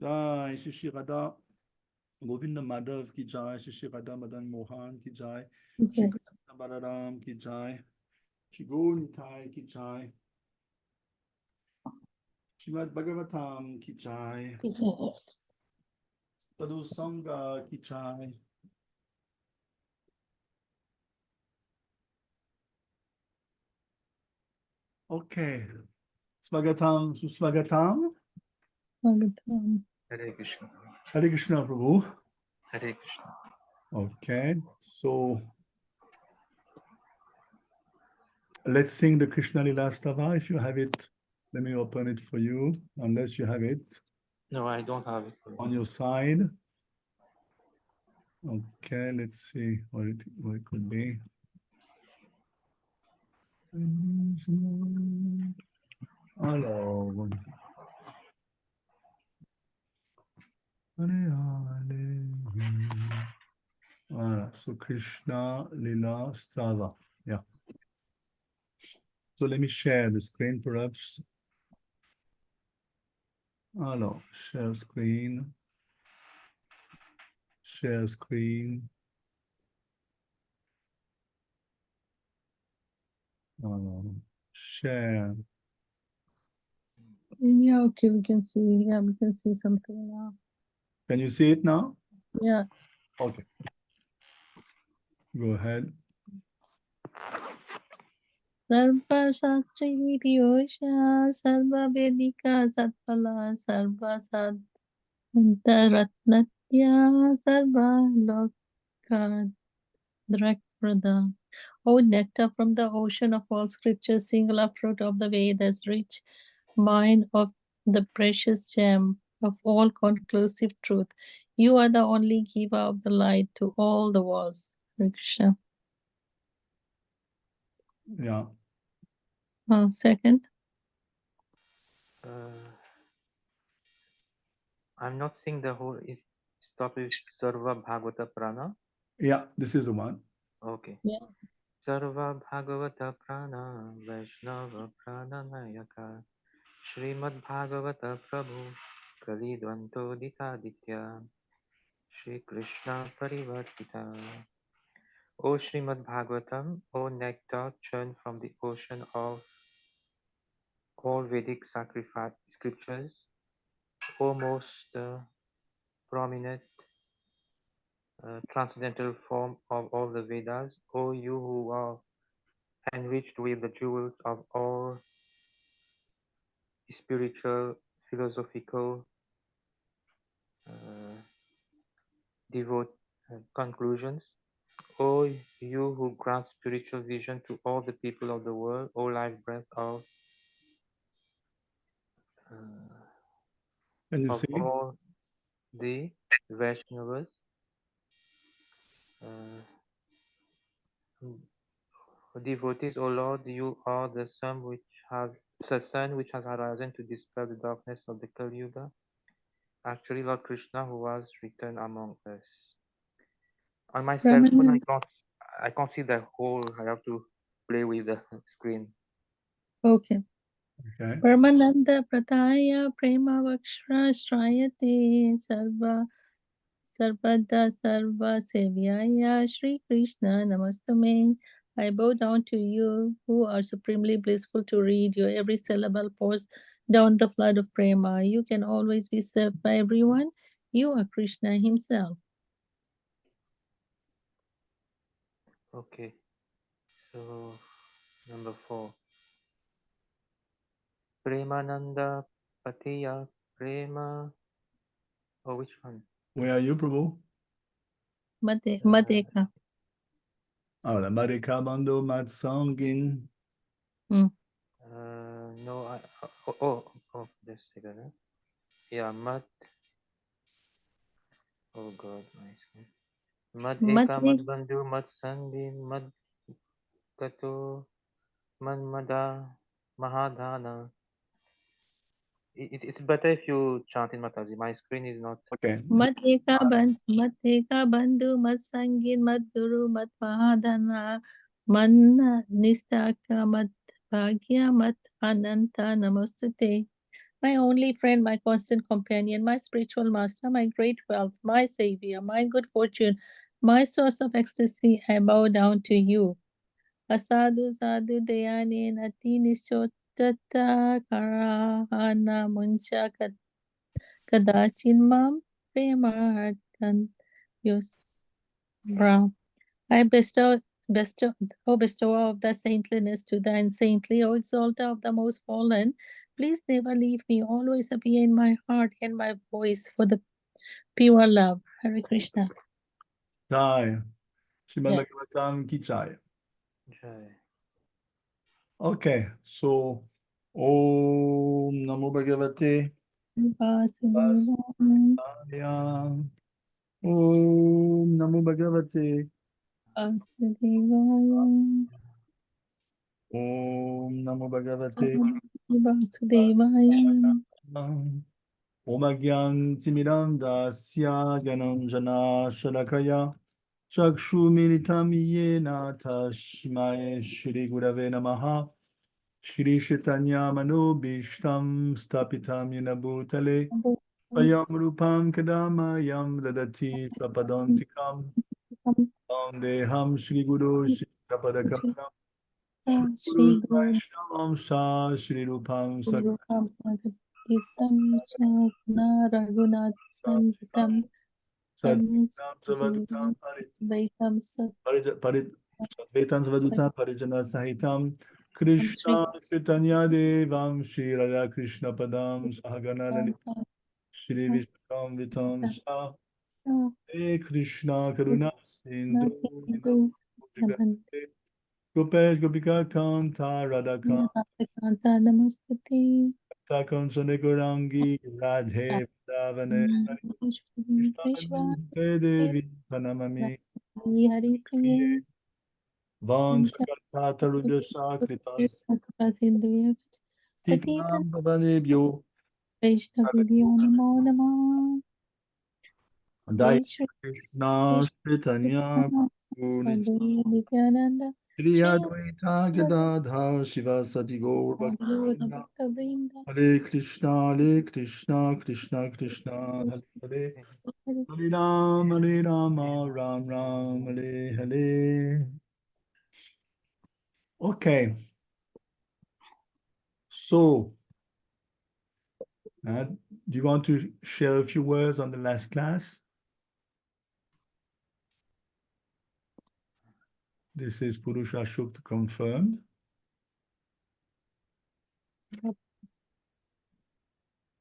Jai Shri Shri Radha Govinda Madhav ki jai, Shri Shri Radha Madan Mohan ki jai, Shri Krishna Balaram ki jai, Shri Gaur Nitai ki jai, Shrimad Bhagavatam ki jai, Sadhu Sangha ki jai. Okay. Swagatam, Suswagatam. Hare Krishna. Hare Krishna, Prabhu. Hare Krishna. Okay, so let's sing the Krishna Lila Stava. If you have it, let me open it for you, unless you have it. No, I don't have it. On your side. Okay, let's see what it could be. Hello. So Krishna Lila Stava. Yeah. So let me share the screen perhaps. Hello, share screen. Share screen. Share. Yeah, okay, we can see. Yeah, we can see something now. Can you see it now? Yeah. Okay. Go ahead. Sarva Shastri Piyosha, Sarva Vedika Satpala, Sarva Sadhantaratnatya, Sarva Loka Drakprada. O nectar from the ocean of all scriptures, singular fruit of the Vedas, rich mine of the precious gem of all conclusive truth. You are the only giver of the light to all the worlds. Hare Krishna. Yeah. Second. I'm not seeing the whole. Is stop with Sarva Bhagavata Prana. Yeah, this is the one. Okay. Yeah. Sarva Bhagavata Prana Vaishnava Prana Nayaka Srimad Bhagavata Prabhu Kalidvanto Ditaditya Shri Krishna Parivartita. O Srimad Bhagavatam, O nectar churned from the ocean of all Vedic sacrifice scriptures, O most prominent transcendental form of all the Vedas, O you who are enriched with the jewels of all spiritual, philosophical, conclusions, O you who grant spiritual vision to all the people of the world, O life breath of Can you see? all the Vaishnavas, devotees, O Lord, you are the sun which has arisen to dispel the darkness of the Kali Yuga. Actually, Lord Krishna, who was returned among us. On my cell phone, I can't see the whole. I have to play with the screen. Okay. Okay. Paramananda Prataya Prema Vakshra Shrayate Sarva Sarvada Sarva Sevyaya Shri Krishna Namastume. I bow down to you who are supremely blissful to read. Your every syllable pours down the flood of prema. You can always be served by everyone. You are Krishna himself. Okay. So, number 4. Premananda Patiya Prema. Oh, which one? Where are you, Prabhu? Madeka. Oh, the Madhika Bandhu Matsangin. No, just a second. Yeah, Mad. Oh God, my screen. Mad Eka, Mad Bandhu, Mad Sangin, Mad Kato, Manmada, Mahadhana. It's better if you chant in Mataji. My screen is not. Okay. Madeka Bandhu, Mad Sangin, Mad Guru, Mad Mahadana, Man Nistaka, Mad Bhagya, Mad Ananta Namastate. My only friend, my constant companion, my spiritual master, my great wealth, my savior, my good fortune, my source of ecstasy, I bow down to you. Asadu sadhu dayane nati nischotata karahana muncha kadachin mam premartan yos brown. I bestow, O bestower of the saintliness to the unsaintly, O exalter of the most fallen, please never leave me. Always appear in my heart and my voice for the pure love. Hare Krishna. Jai. Srimad Yeah. Bhagavatam ki jai. Jai. Okay, so Om Namo Bhagavate Vasudevaya. Vasudevaya. Om Namo Bhagavate Vasudevaya. Om Namo Bhagavate Vasudevaya. Om Agyan Timirandasya Gyananjana Shalakaya Chakshu Militam Yena Tashmai Shri Gurave Namaha Shri Chaitanya Manobishtam Stapitam Yena Bhutale Ayam Rupam Kadamayam Dadati Swapadantikam Vandeham Shri Guru Shri Kapadakalam Shri Guru Shri Guru Vaishnavam Sa Shri Rupam Guru Kamsakitam Chakna Raghunatham Savadutam Vaitam Sat Vetan Savadutam Parijana Sahitam Krishna Chaitanya Devam Shri Radha Krishna Padam Sahagana Lalita Shri Vishnu Vitam Sa Hare Krishna Karuna Sindhu Gopesh Gopika Kanta Radha Kanta Namastate Kanta Kansane Gurangi Radhe Vrindavan Krishna Krishna Devi Pranamami Hari Priya Vanchakatarudyasha Kritas Sindhu Patita Titanam Bhavanebhyo Vaishnavibhyo Namo Namah Jai Jai Shri Krishna Chaitanya Guru Nityananda Shri Shri Advaita Gadadha Shiva Sati Gaur Bhakta Bhakta Vrinda Hare Krishna Krishna Krishna Hare Hare Hare Rama Ram Ram Hare Hare. Okay, so do you want to share a few words on the last class? This is Purusha Shukta confirmed.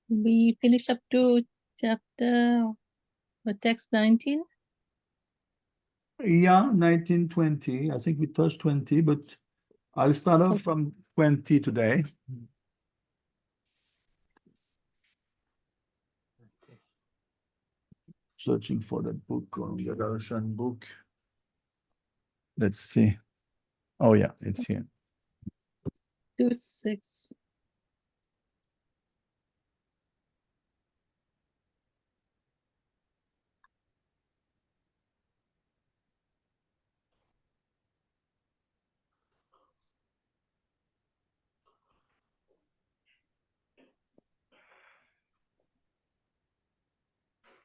We finished up to chapter text 19. Yeah, 1920. I think we touched 20, but I'll start off from 20 today. Searching for that book on the Darshan book. Let's see. Oh yeah, it's here. 2:6.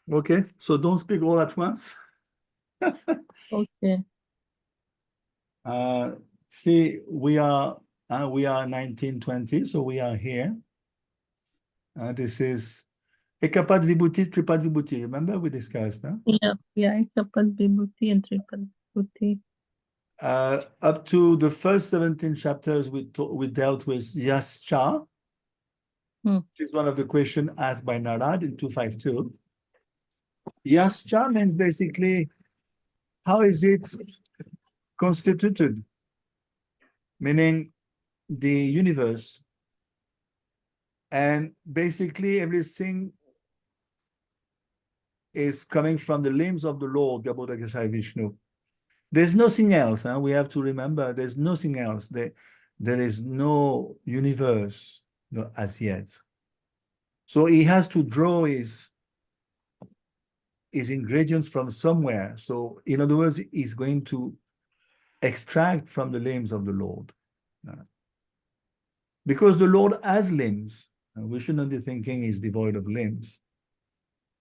Okay, so don't speak all at once. Okay. See, we are 1920, so we are here. This is Ekapad Vibhuti, Tripad Vibhuti. Remember we discussed, huh? Yeah, Ekapad Vibhuti and Tripad Vibhuti. Up to the first 17 chapters, we dealt with Yascha. Which is one of the questions asked by Narad in 252. Yascha means basically, how is it constituted? Meaning the universe. And basically everything is coming from the limbs of the Lord, Garbhodakashayi Vishnu. There's nothing else. Huh? We have to remember there's nothing else. There is no universe as yet. So he has to draw his ingredients from somewhere. So in other words, he's going to extract from the limbs of the Lord. Because the Lord has limbs. We shouldn't be thinking he's devoid of limbs.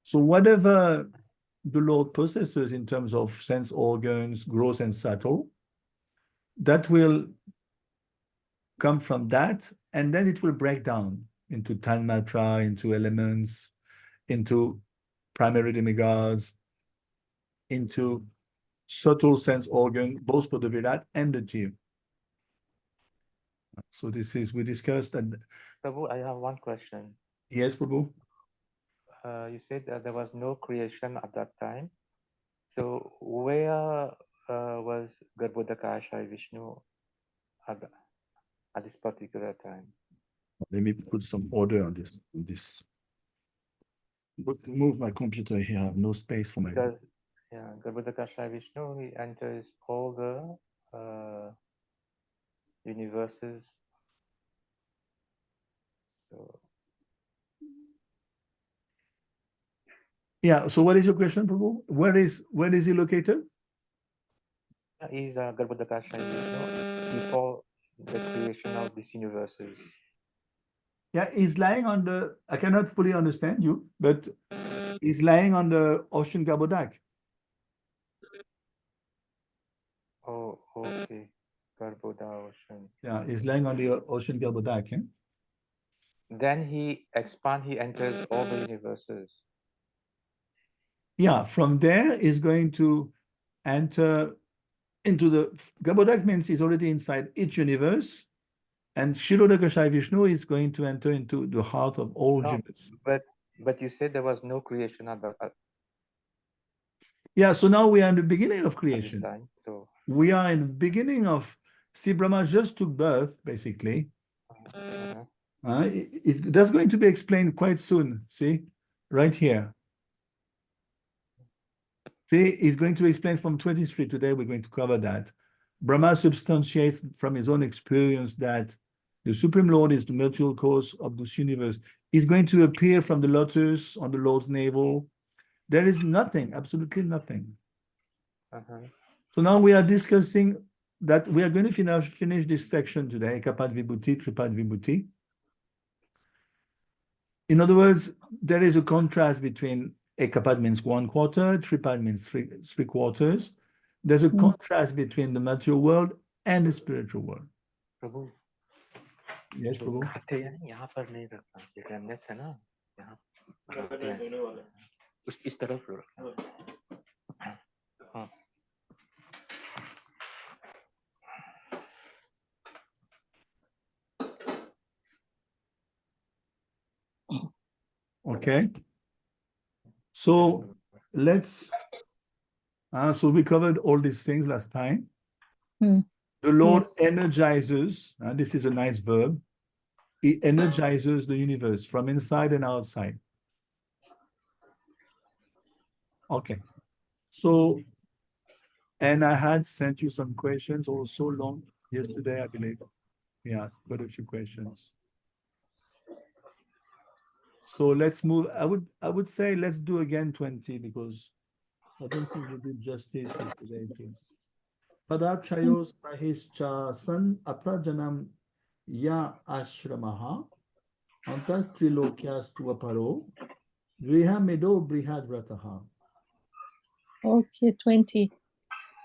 So whatever the Lord possesses in terms of sense organs, gross and subtle, that will come from that, and then it will break down into Tanmatra, into elements, into primary demigods, into subtle sense organ, both for the Virat and the Jiva. So this is, we discussed that. Prabhu, I have one question. Yes, Prabhu? You said that there was no creation at that time. So where was Garbhodakashayi Vishnu at this particular time? Let me put some order on this. But move my computer here. I have no space for my. Because Garbhodakashayi Vishnu, he enters all the universes. So yeah. So what is your question, Prabhu? Where is he located? Is Garbhodakashayi Vishnu before the creation of these universes? Yeah, he's lying on the. I cannot fully understand you, but he's lying on the ocean Garbodak. Oh, okay. Garbhoda ocean. Yeah, he's lying on the ocean Garbodak. Eh? Then he enters all the universes. Yeah, from there is going to enter into the Garbhodak means is already inside each universe, and Kshirodakashayi Vishnu is going to enter into the heart of all No, universe. but you said there was no creation at Yeah, so now we are in the beginning of this creation. time. So We are in the beginning of, see, Brahma just took birth, basically. That's going to be explained quite soon, see, right here. See, he's going to explain from 23 today, we're going to cover that. Brahma substantiates from his own experience that the Supreme Lord is the material cause of this universe. He's going to appear from the lotus on the Lord's navel. There is nothing, absolutely nothing. So now we are discussing that we are going to finish this section today, Ekapad Vibhuti, Tripad Vibhuti. In other words, there is a contrast between Ekapad means 1/4, Tripad means three quarters. There's a contrast between the material world and the spiritual world. Prabhu Yes, Prabhu. खाते हैं यहाँ पर नहीं रखना जैसे next है ना यहाँ रखते हैं इस तरफ रखना हाँ Okay. So let's, so we covered all these things last time. The Lord Yes. energizes, this is a nice verb. He energizes the universe from inside and outside. Okay. So, and I had sent you some questions also long yesterday, I believe. Yeah, quite a few questions. So let's move. I would say let's do again 20 because I don't think we did justice yesterday too. Padachayos Mahischa San Aprajanam Ya Ashramaha Antas Trilokyas Tuaparo Griha Medo Brihad Vrataha. Okay, 20.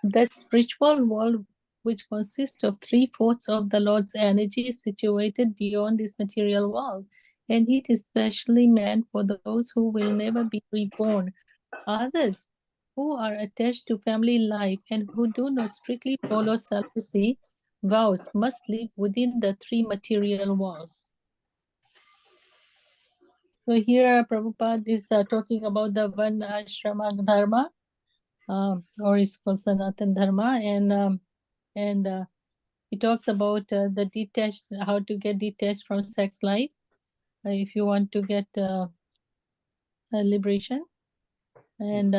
The spiritual world, which consists of 3/4 of the Lord's energy, is situated beyond this material world, and it is specially meant for those who will never be reborn. Others who are attached to family life and who do not strictly follow celibacy vows must live within the 3 material walls. So here Prabhupada is talking about the one ashrama dharma, or is called Sanatan Dharma, and he talks about the detached, how to get detached from sex life if you want to get liberation, and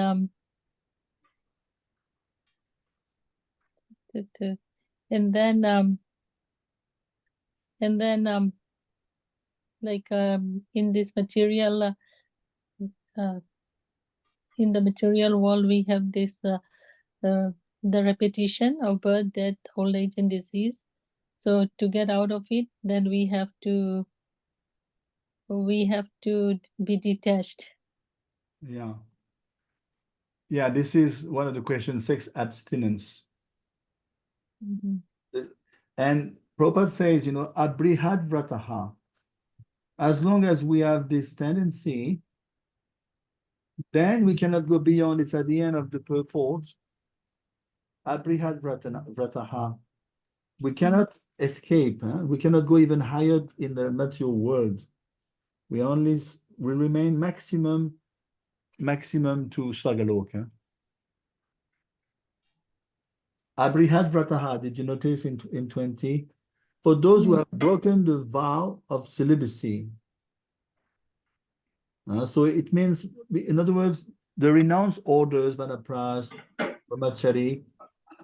like in this material in the material world we have this the repetition of birth, death, old age, and disease. So to get out of it, then we have to be detached. Yeah. Yeah, this is one of the questions, sex abstinence. And Prabhupada says, you know, abrihad vrataha. As long as we have this tendency, then we cannot go beyond. It's at the end of the purport. Abrihad vrataha. We cannot escape. We cannot go even higher in the material world. We remain maximum to Swagalok. Abrihad vrataha, did you notice in 20? For those who have broken the vow of celibacy. So it means, in other words, the renounce orders, Vanaprast, Brahmachari,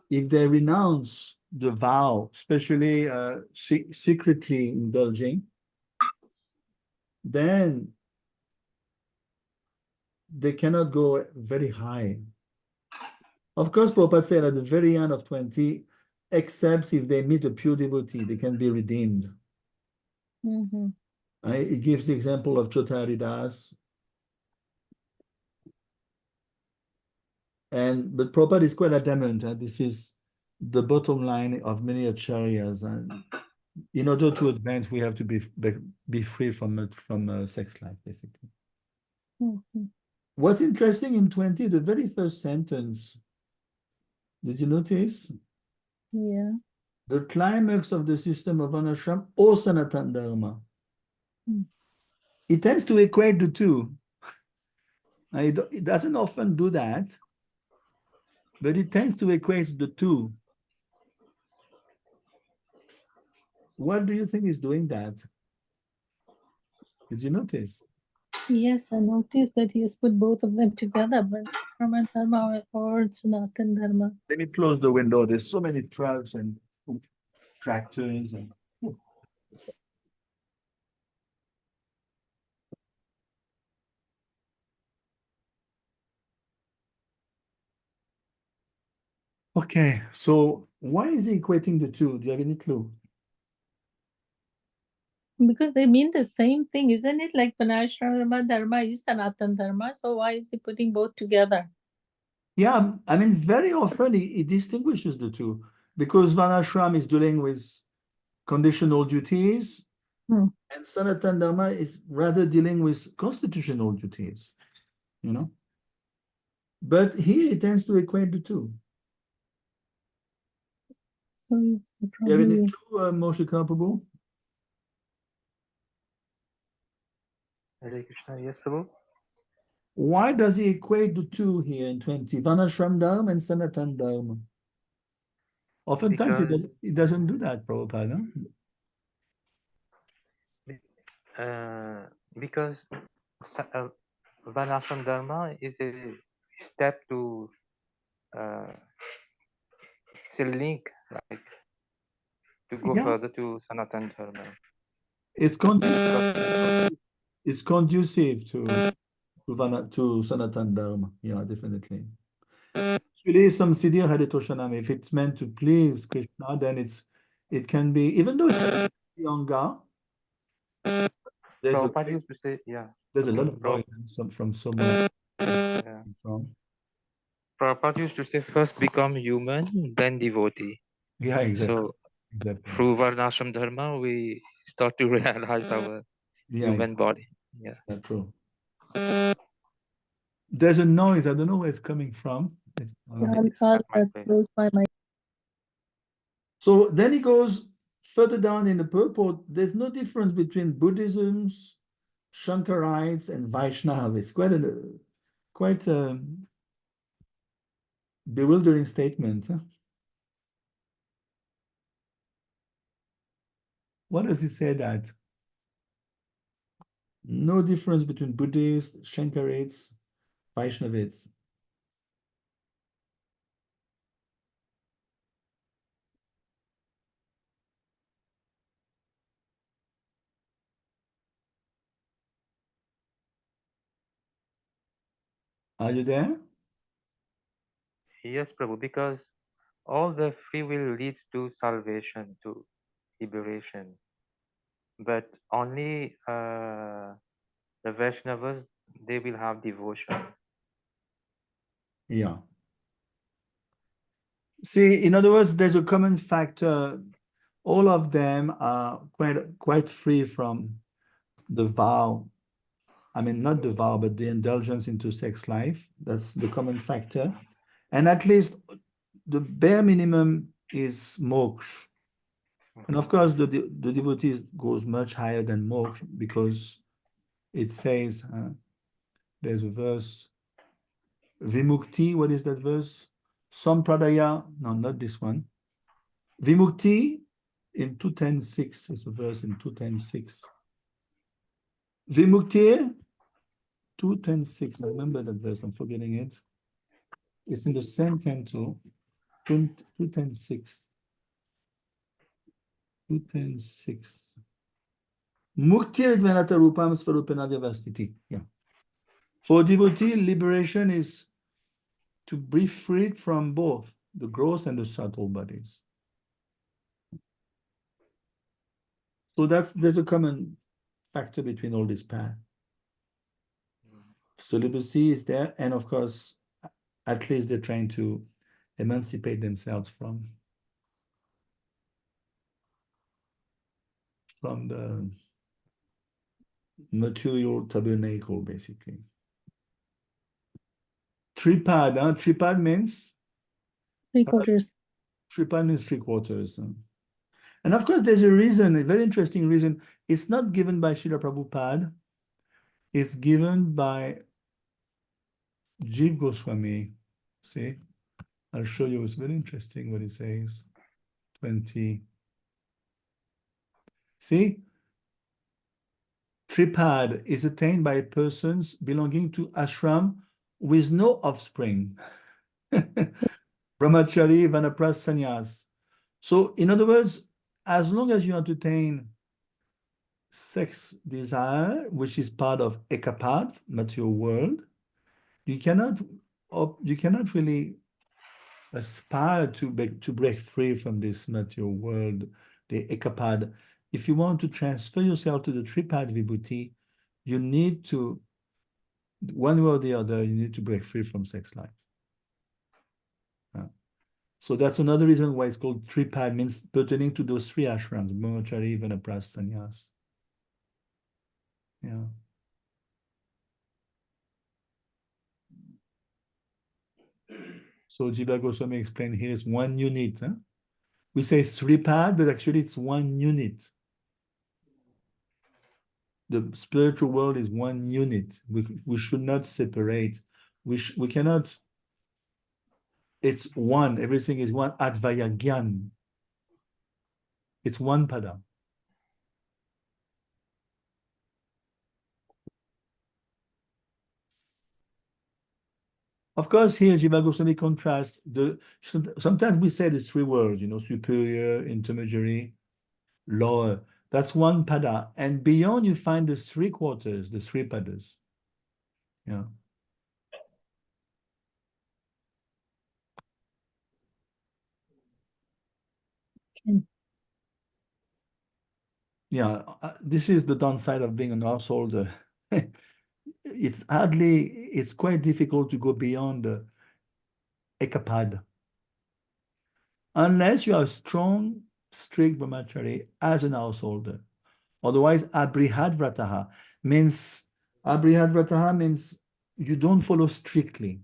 if they renounce the vow, especially secretly indulging, then they cannot go very high. Of course, Prabhupada said at the very end of 20, except if they meet a pure devotee, they can be redeemed. It gives the example of Chotaridas. But Prabhupada is quite adamant. This is the bottom line of many acharyas. And in order to advance, we have to be free from sex life, basically. What's interesting in 20, the very first sentence, did you notice? Yeah. The climax of the system of Varnashram or Sanatana Dharma. Hmm. It tends to equate the two. It doesn't often do that, but it tends to equate the two. What do you think is doing that? Did you notice? Yes, I noticed that he has put both of them together, but Brahman Dharma or Sanatan Dharma. Let me close the window. There's so many trucks and tractors and okay, so why is he equating the two? Do you have any clue? Because they mean the same thing, isn't it? Like Varnashram Dharma is Sanatan Dharma, so why is he putting both together? Yeah, I mean, very often he distinguishes the two because Varnashram is dealing with conditional duties, Hmm. and Sanatana Dharma is rather dealing with constitutional duties, you know. But here he tends to equate the two. So he's Do you have any probably clue, Moshe Prabhu? Hare Krishna, yes, Prabhu. Why does he equate the two here in 20? Varnashram Dharma and Sanatana Dharma. Oftentimes he doesn't do that, Prabhupada. Because Varnashram Dharma is a step to it's a link, like to go Yeah, further to Sanatan Dharma. it's conducive to Sanatana Dharma. Yeah, definitely. Actually, some Siddhi Haritoshanam, if it's meant to please Krishna, then it can be, even though it's younger, there's a Prabhupada used to say, yeah. there's a lot of noise from someone Yeah. from. Prabhupada used to say, first become human, then devotee. Yeah, exactly. So Exactly. through Varnashram Dharma, we start to realize our Yeah, human body. Yeah. that's true. There's a noise. I don't know where it's coming from. It's, I'll close my mic. so then he goes further down in the purport. There's no difference between Buddhisms, Shankarites, and Vaishnava. It's quite a bewildering statement. Huh? What does he say that? No difference between Buddhists, Shankarites, Vaishnavites. Are you there? Yes, Prabhu, because all the free will leads to salvation, to liberation. But only the Vaishnavas, they will have devotion. Yeah. See, in other words, there's a common factor. All of them are quite free from the vow. I mean, not the vow, but the indulgence into sex life. That's the common factor. And at least the bare minimum is moksha. And of course, the devotee goes much higher than moksha because it says, there's a verse, Vimukti, what is that verse? Sampradaya, no, not this one. Vimukti in 210.6 is a verse in 210.6. Vimukti 210.6. I remember that verse, I'm forgetting it. It's in the same canto, 210.6. 210.6. Mukti Advanata Rupam Svarupena Vyavastiti. Yeah. For devotee, liberation is to be freed from both the gross and the subtle bodies. So there's a common factor between all these paths. Celibacy is there, and of course, at least they're trying to emancipate themselves from the material tabernacle, basically. Tripad, tripad means 3/4. tripad means 3/4. And of course, there's a reason, a very interesting reason. It's not given by Srila Prabhupada. It's given by Jiva Goswami. See, I'll show you. It's very interesting what he says. 20. See, tripad is attained by persons belonging to ashram with no offspring. Brahmachari, Vanaprastha, Sannyas. So, in other words, as long as you entertain sex desire, which is part of ekapad, material world, you cannot really aspire to break free from this material world, the ekapad. If you want to transfer yourself to the tripad vibhuti, you need to, one way or the other, you need to break free from sex life. So that's another reason why it's called tripad, means pertaining to those three ashrams, Brahmachari, Vanaprastha, Sannyas. Yeah. So Jiva Goswami explained here is 1 unit. We say tripad, but actually it's 1 unit. The spiritual world is 1 unit. We should not separate. We cannot. It's one. Everything is one. Advaya Gyan. It's one pada. Of course, here Jiva Goswami contrasts sometimes we say the 3 worlds, superior, intermediary, lower. That's one pada. And beyond you find the 3/4, the 3 padas. Yeah. Yeah, this is the downside of being an householder. It's quite difficult to go beyond the ekapad. Unless you are strong, strict brahmachari as an householder. Otherwise, abrihadvrataha means you don't follow strictly.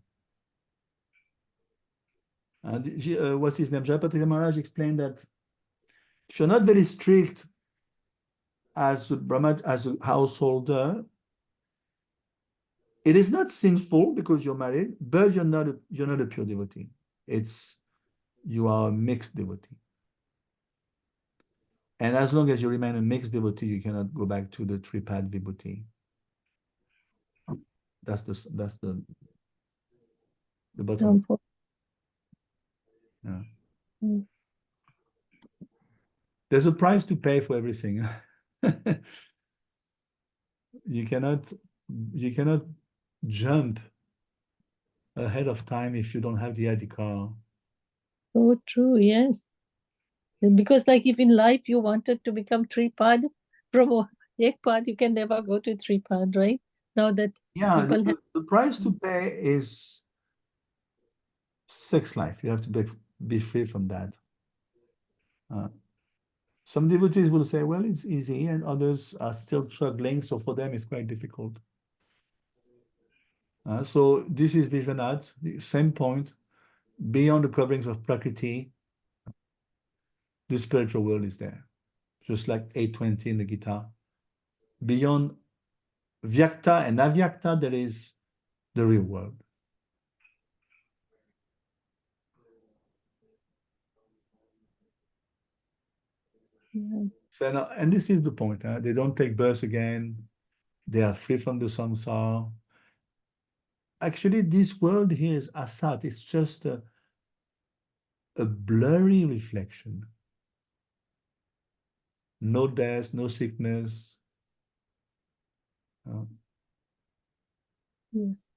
What's his name? Jayapati Maharaj explained that if you're not very strict as a householder, it is not sinful because you're married, but you're not a pure devotee. You are a mixed devotee. And as long as you remain a mixed devotee, you cannot go back to the tripad vibhuti. That's the bottom. Yeah. There's a price to pay for everything. You cannot jump ahead of time if you don't have the adhikar. So true, yes. Because like if in life you wanted to become tripad, from ekpad, you can never go to tripad, right? Now that the price to pay is sex life. You have to be free from that. Some devotees will say, well, it's easy, and others are still struggling, so for them it's quite difficult. So this is Vishwanath, the same point. Beyond the coverings of Prakriti, the spiritual world is there, just like 820 in the Gita. Beyond Vyakta and Avyakta, there is the real world. Yeah. So, and this is the point. They don't take birth again. They are free from the samsara. Actually, this world here is asat. It's just a blurry reflection. No death, no sickness. Yes.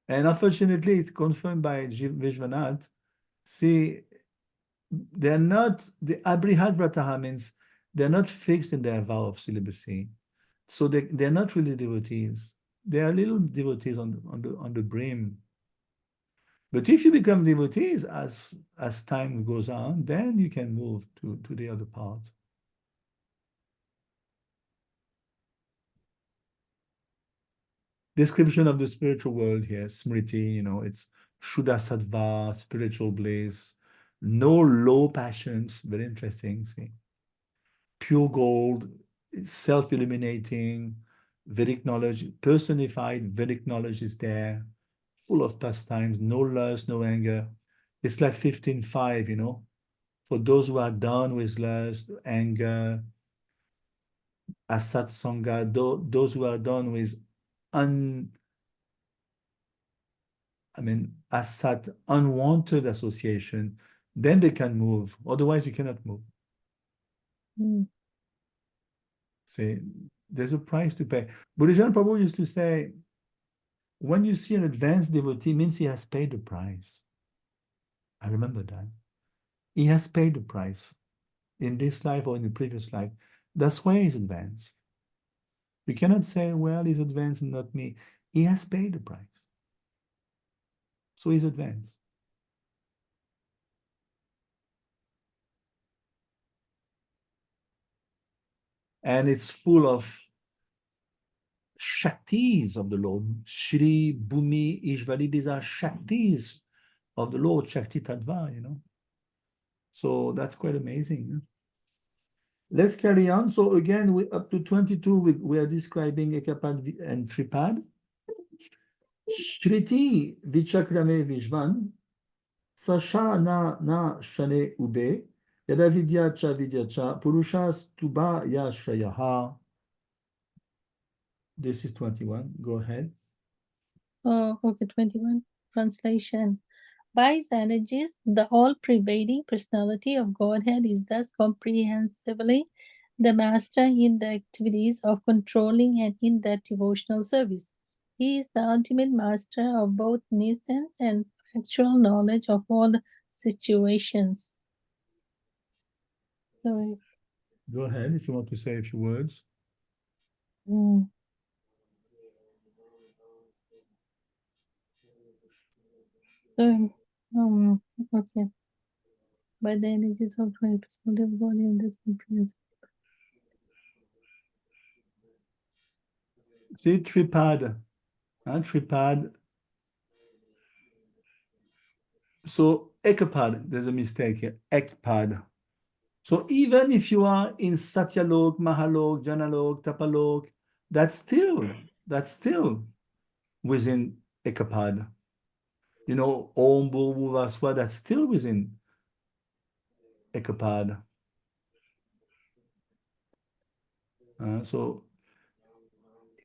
And unfortunately, it's confirmed by Vishwanath. See, they're not, the abrihadvrataha means they're not fixed in their vow of celibacy. So they're not really devotees. They are little devotees on the brim. But if you become devotees as time goes on, then you can move to the other part. description of the spiritual world here, Smriti, it's Shuddha Sattva, spiritual bliss, no low passions, very interesting, see. Pure gold, self-illuminating, Vedic knowledge, personified Vedic knowledge is there, full of pastimes, no lust, no anger. It's like 15.5, for those who are done with lust, anger, asat sangha, those who are done with asat, unwanted association, then they can move. Otherwise, you cannot move. See, there's a price to pay. Buddhism Prabhu used to say, when you see an advanced devotee, means he has paid the price. I remember that. He has paid the price in this life or in the previous life. That's why he's advanced. We cannot say, well, he's advanced and not me. He has paid the price. So he's advanced. And it's full of Shaktis of the Lord. Shri, Bhumi, Ishvali, these are Shaktis of the Lord, Shakti Tattva, So that's quite amazing. Let's carry on. So again, we up to 22, we are describing Ekapad and Tripad. Shriti Vichakrame Vishvan, Sasha na Shane Ube, Yada Vidya Cha Vidya Cha, Purusha Stuba Yashayaha. This is 21. Go ahead. Oh, okay, 21. Translation. By his energies, the all-pervading personality of Godhead is thus comprehensively the master in the activities of controlling and in that devotional service. He is the ultimate master of both nescience and actual knowledge of all situations. Sorry. Go ahead if you want to say a few words. Okay. By the energies of 20% of body in this comprehensive. See, Tripad. Tripad. So, Ekapad, there's a mistake here. Ekpad. So, even if you are in Satyalok, Mahalok, Janalok, Tapalok, that's still within Ekapad. Om Bhuvaswa, that's still within Ekapad. So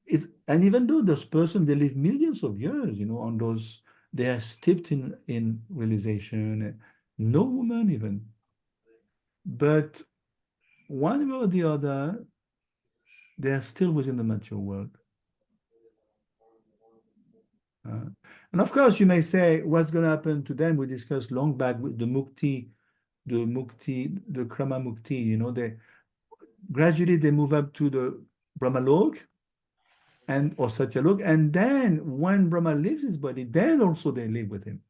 it's, and even though those persons, they live millions of years, on those, they are steeped in realization, no woman even. But one way or the other, they are still within the material world. And of course, you may say, what's going to happen to them? We discussed long back with the mukti, the krama mukti, they gradually they move up to the Brahmalok or Satyalok, and then when Brahma leaves his body, then also they live with him.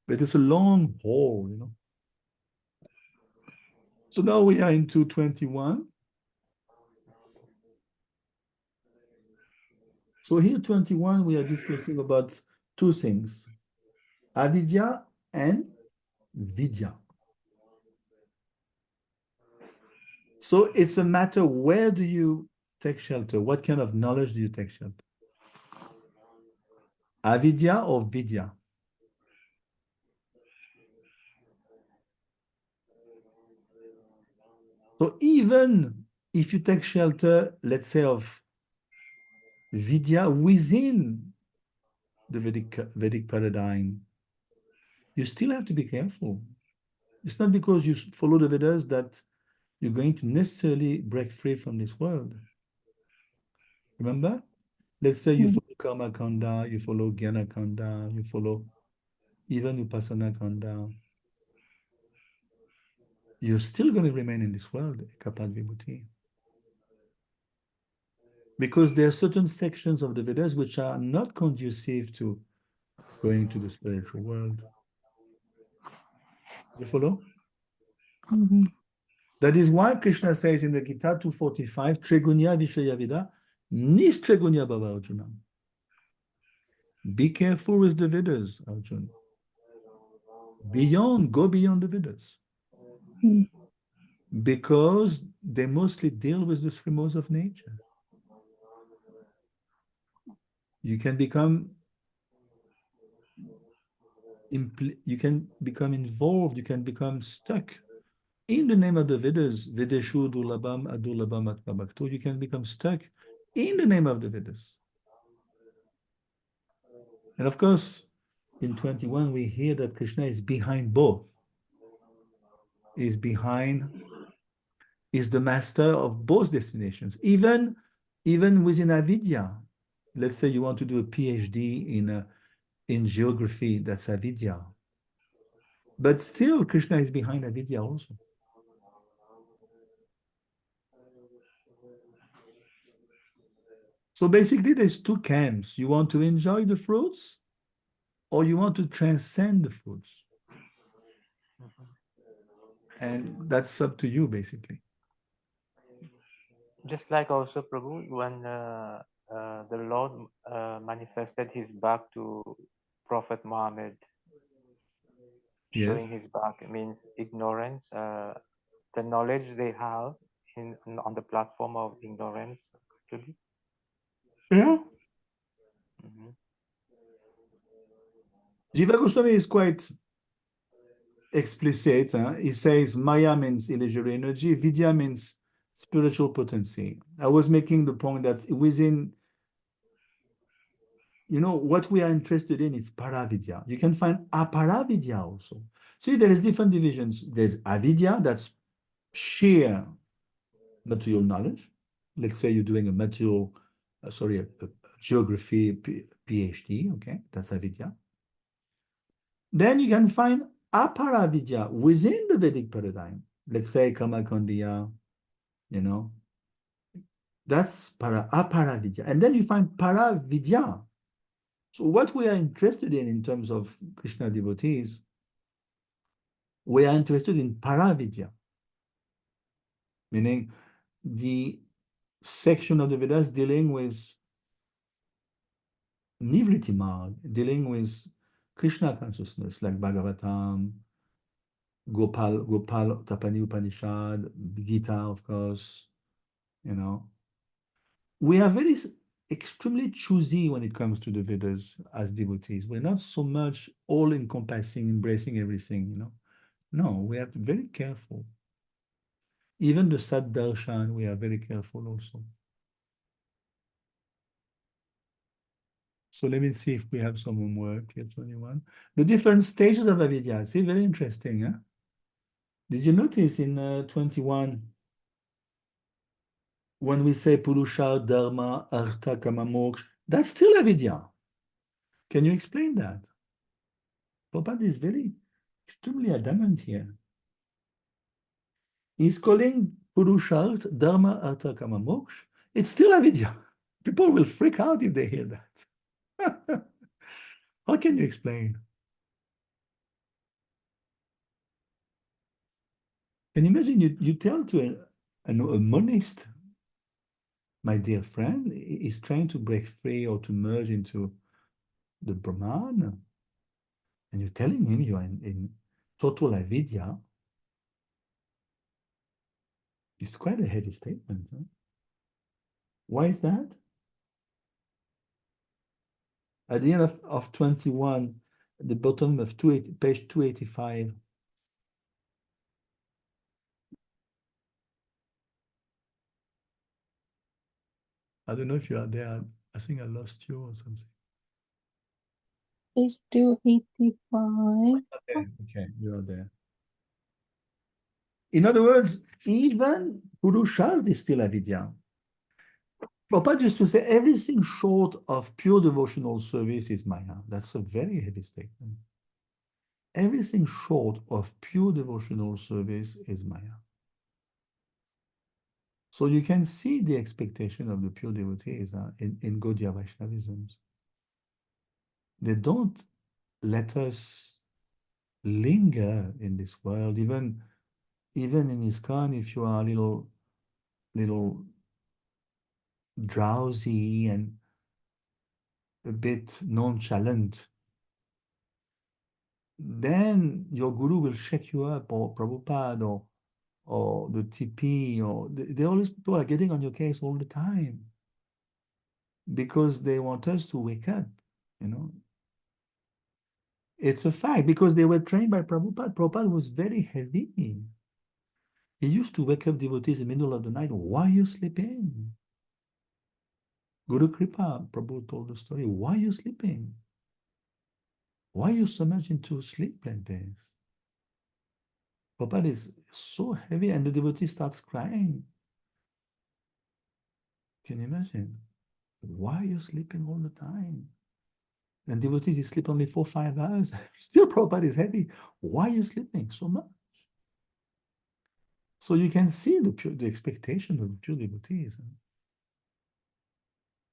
But it's a long haul, So now we are into 21. So here, 21, we are discussing about two things, avidya and vidya. So it's a matter, where do you take shelter? What kind of knowledge do you take shelter? Avidya or vidya? So even if you take shelter, let's say, of vidya within the Vedic paradigm, you still have to be careful. It's not because you follow the Vedas that you're going to necessarily break free from this world. Remember? Let's say you follow Karma Kanda, you follow Jnana Kanda, you follow even Upasana Kanda. You're still going to remain in this world, Ekapad Vibhuti. Because there are certain sections of the Vedas which are not conducive to going to the spiritual world. You follow? That is why Krishna says in the Gita 245, Trigunya Vishaya Vida, Nishtre Gunya Bhava, Arjuna. Be careful with the Vedas, Arjuna. Go beyond the Vedas. Mm. Because they mostly deal with the three modes of nature. You can become involved, you can become stuck in the name of the Vedas. Vedeshu Dulabam Adulabam Atmabhakto. You can become stuck in the name of the Vedas. And of course, in 21, we hear that Krishna is behind both. Is the master of both destinations. Even within avidya, let's say you want to do a PhD in geography, that's avidya. But still, Krishna is behind avidya also. So basically, there's two camps. You want to enjoy the fruits, or you want to transcend the fruits. And that's up to you, basically. Just like also Prabhu, when the Lord manifested his back to Prophet Muhammad, showing his back means ignorance, the knowledge they have on the platform of ignorance, actually. Yeah. Mm-hmm. Jiva Goswami is quite explicit. He says Maya means illusory energy, Vidya means spiritual potency. I was making the point that within, what we are interested in is paravidya. You can find aparavidya also. See, there is different divisions. There's avidya, that's sheer material knowledge. Let's say you're doing a geography PhD, okay? That's avidya. Then you can find aparavidya within the Vedic paradigm. Let's say Kamakondiya, that's aparavidya. And then you find paravidya. So what we are interested in terms of Krishna devotees, we are interested in paravidya, meaning the section of the Vedas dealing with Nivritti Marg, dealing with Krishna consciousness, like Bhagavatam, Gopal Tapani Upanishad, Gita, of course. We are very extremely choosy when it comes to the Vedas as devotees. We're not so much all-encompassing, embracing everything, No, we have to be very careful. Even the Sat Darshan, we are very careful also. So let me see if we have some homework here, 21. The different stages of avidya. See, very interesting, huh? Did you notice in 21, when we say Purusha, Dharma, Artha, Kama, Moksha, that's still avidya. Can you explain that? Prabhupada is very extremely adamant here. He's calling Purusharth, Dharma, Artha, Kama, Moksha. It's still avidya. People will freak out if they hear that. How can you explain? Can you imagine you tell to a monist, my dear friend, is trying to break free or to merge into the Brahman, and you're telling him you are in total avidya. It's quite a heavy statement. Huh? Why is that? At the end of 21, at the bottom of page 285, I don't know if you are there. I think I lost you or something. Page 285. Okay, you are there. In other words, even Purusharth is still avidya. Prabhupada used to say everything short of pure devotional service is Maya. That's a very heavy statement. Everything short of pure devotional service is Maya. So you can see the expectation of the pure devotees in Gaudiya Vaishnavisms. They don't let us linger in this world. Even in ISKCON, if you are a little drowsy and a bit nonchalant, then your guru will shake you up, or Prabhupada, or the TP, or they always, people are getting on your case all the time because they want us to wake up, you know. It's a fact because they were trained by Prabhupada. Prabhupada was very heavy. He used to wake up devotees in the middle of the night. Why are you sleeping? Guru Kripa, Prabhu told the story. Why are you sleeping? Why are you so much into sleep like this? Prabhupada is so heavy and the devotee starts crying. Can you imagine? Why are you sleeping all the time? And devotees, you sleep only 4 or 5 hours. Still Prabhupada is heavy. Why are you sleeping so much? So you can see the expectation of the pure devotees.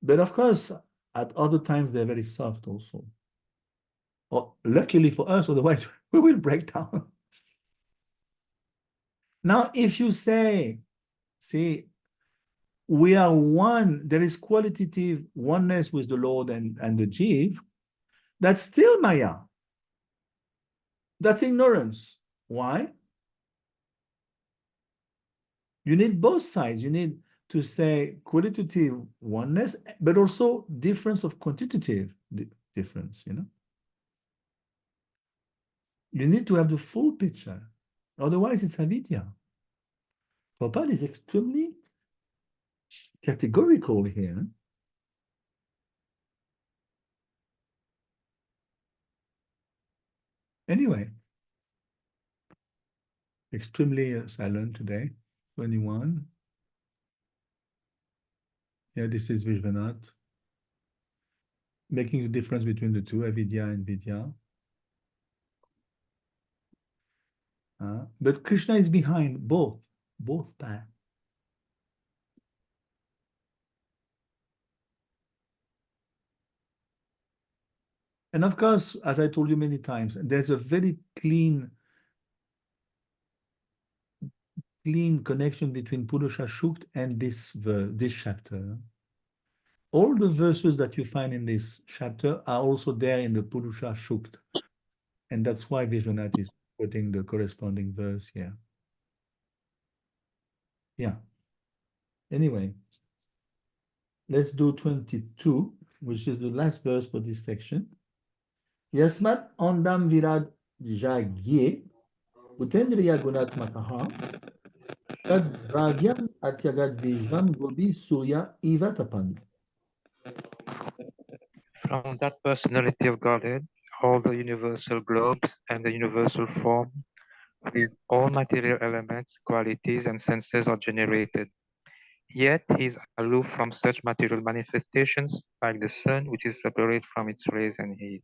But of course, at other times, they're very soft also. Or luckily for us, otherwise we will break down. Now, if you say, see, we are one, there is qualitative oneness with the Lord and the Jiv, that's still Maya. That's ignorance. Why? You need both sides. You need to say qualitative oneness, but also difference of quantitative difference, you know? You need to have the full picture. Otherwise, it's avidya. Prabhupada is extremely categorical here. Anyway, extremely silent today. 21. Yeah, this is Vishwanath. Making the difference between the two, avidya and vidya. But Krishna is behind both paths. And of course, as I told you many times, there's a very clean connection between Purusha Shukt and this chapter. All the verses that you find in this chapter are also there in the Purusha Shukt. And that's why Vishwanath is putting the corresponding verse here. Yeah. Anyway, let's do 22, which is the last verse for this section. Yasmat andam virad jagye utendriya gunatmakaha tad dravyam atyagad vijvam gobi surya ivatapan. From that personality of Godhead, all the universal globes and the universal form with all material elements, qualities, and senses are generated. Yet he is aloof from such material manifestations, like the sun, which is separate from its rays and heat.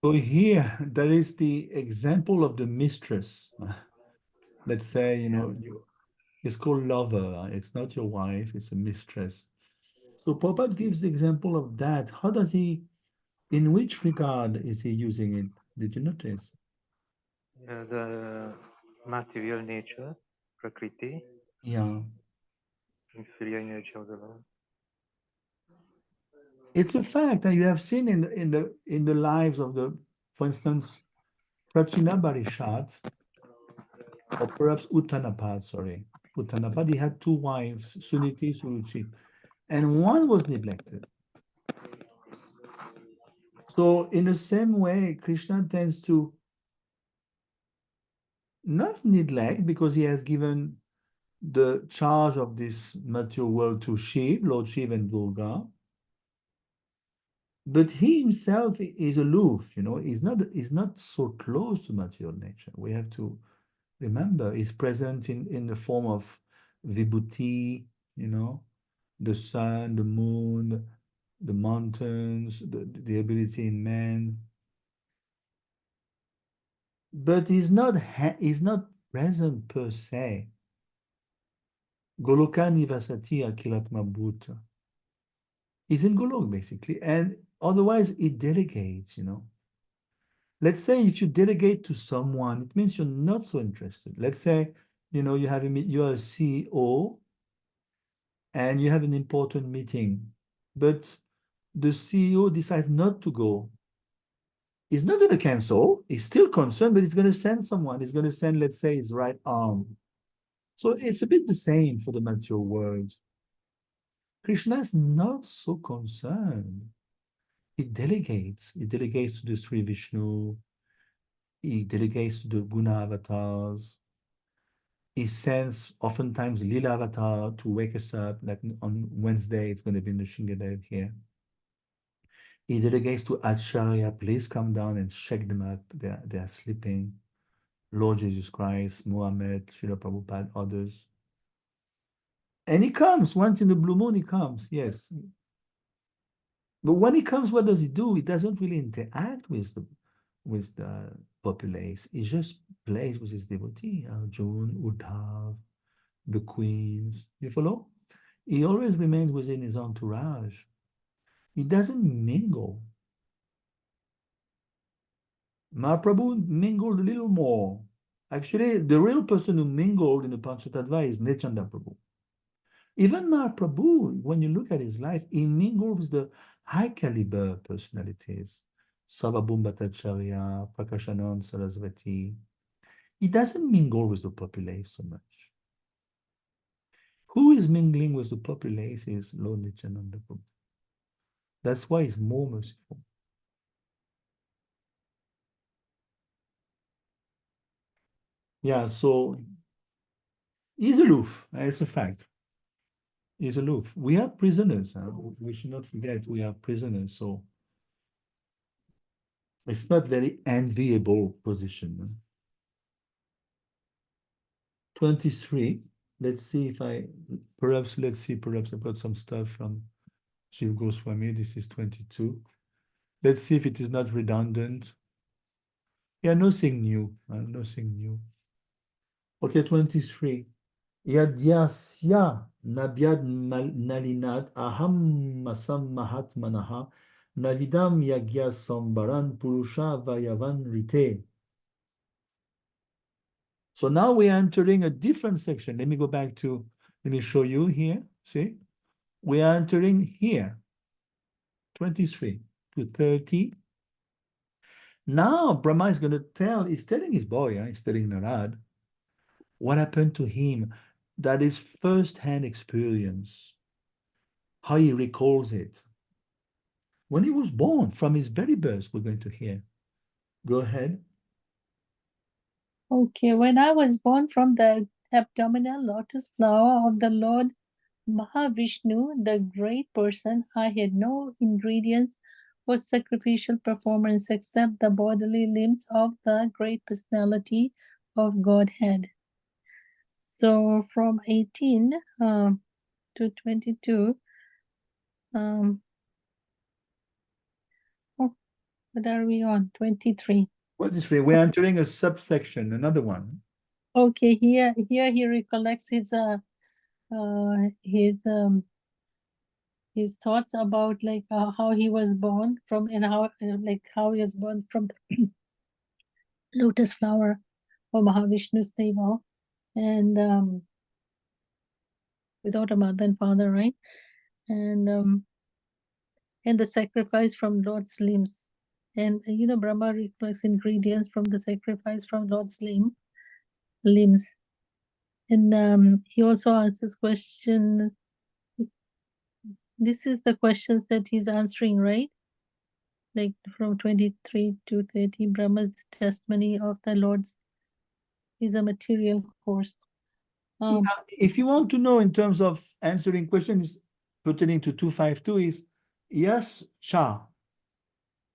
So here, there is the example of the mistress. Let's say, you know, it's called lover. It's not your wife, it's a mistress. So Prabhupada gives the example of that. How does he, in which regard is he using it? Did you notice? The material nature, Prakriti, Yeah. inferior energy of the Lord. It's a fact that you have seen in the lives of the, for instance, Prachina Barishat, or perhaps Uttanapad, sorry. Uttanapad, he had 2 wives, Suniti, Suruchi, and one was neglected. So in the same way, Krishna tends to not neglect, because he has given the charge of this material world to Shiv, Lord Shiv and Durga. But he himself is aloof, you know, he's not so close to material nature. We have to remember he's present in the form of Vibhuti, you know, the sun, the moon, the mountains, the ability in man. But he's not present per se. Goloka nivasati akilatma bhuta. He's in Golok, basically, and otherwise it delegates, you know. Let's say if you delegate to someone, it means you're not so interested. Let's say, you know, you're a CEO and you have an important meeting, but the CEO decides not to go. He's not going to cancel. He's still concerned, but he's going to send someone. He's going to send, let's say, his right arm. So it's a bit the same for the material world. Krishna is not so concerned. He delegates. He delegates to the Sri Vishnu. He delegates to the Guna avatars. He sends oftentimes Lila avatar to wake us up. Like on Wednesday, it's going to be in the Shingadev here. He delegates to Acharya, please come down and shake them up. They are sleeping. Lord Jesus Christ, Muhammad, Srila Prabhupada, others. And he comes once in the blue moon, he comes, yes. But when he comes, what does he do? He doesn't really interact with the populace. He just plays with his devotee, Arjun, Uddhav, the queens. You follow? He always remains within his entourage. He doesn't mingle. Mahaprabhu mingled a little more. Actually, the real person who mingled in the Panchatattva is Nityananda Prabhu. Even Mahaprabhu, when you look at his life, he mingled with the high caliber personalities. Sarvabhauma Bhattacharya, Prakashanand Saraswati. He doesn't mingle with the populace so much. Who is mingling with the populace is Lord Nityananda Prabhu. That's why he's more merciful. Yeah, so he's aloof. It's a fact. He's aloof. We are prisoners. We should not forget we are prisoners. So it's not very enviable position. 23. Let's see if perhaps I've got some stuff from Shiv Goswami. This is 22. Let's see if it is not redundant. Yeah, nothing new. Nothing new. Okay, 23. Yadyasya nabyad nalinat aham masam mahatmanaha navidam yagya sambaran purusha vayavan rite. So now we are entering a different section. Let me show you here. See, we are entering here, 23 to 30. Now Brahma is going to he's telling his boy, he's telling Narad, what happened to him, that is first-hand experience, how he recalls it. When he was born, from his very birth, we're going to hear. Go ahead. Okay, when I was born from the abdominal lotus flower of the Lord Mahavishnu, the great person, I had no ingredients for sacrificial performance except the bodily limbs of the great personality of Godhead. So from 18 to 22, oh, what are we on? 23. What is free? We're entering a subsection, another one. Okay, here he recollects his thoughts about like how he was born from and how how he was born from the lotus flower of Mahavishnu's navel and without a mother and father, right? And the sacrifice from Lord's limbs. And Brahma recollects ingredients from the sacrifice from Lord's limbs. And he also answers question. This is the questions that he's answering, right? Like from 23 to 30, Brahma's testimony of the Lord's is a material course. If you want to know in terms of answering questions pertaining to 252 is yes, cha.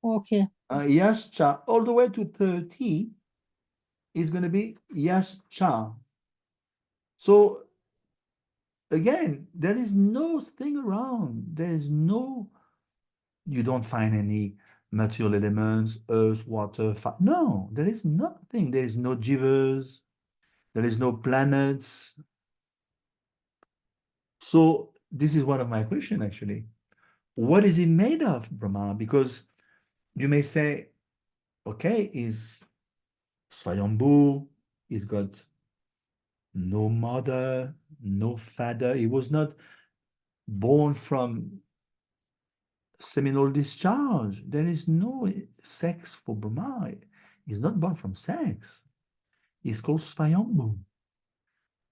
Okay. Yes, cha. All the way to 30 is going to be yes, cha. So again, there is no thing around. There is you don't find any material elements, earth, water, fire. No, there is nothing. There is no jivas. There is no planets. So this is one of my questions, actually. What is it made of, Brahma? Because you may say, okay, is Swayambhu, he's got no mother, no father. He was not born from seminal discharge. There is no sex for Brahma. He's not born from sex. He's called Svayambhu.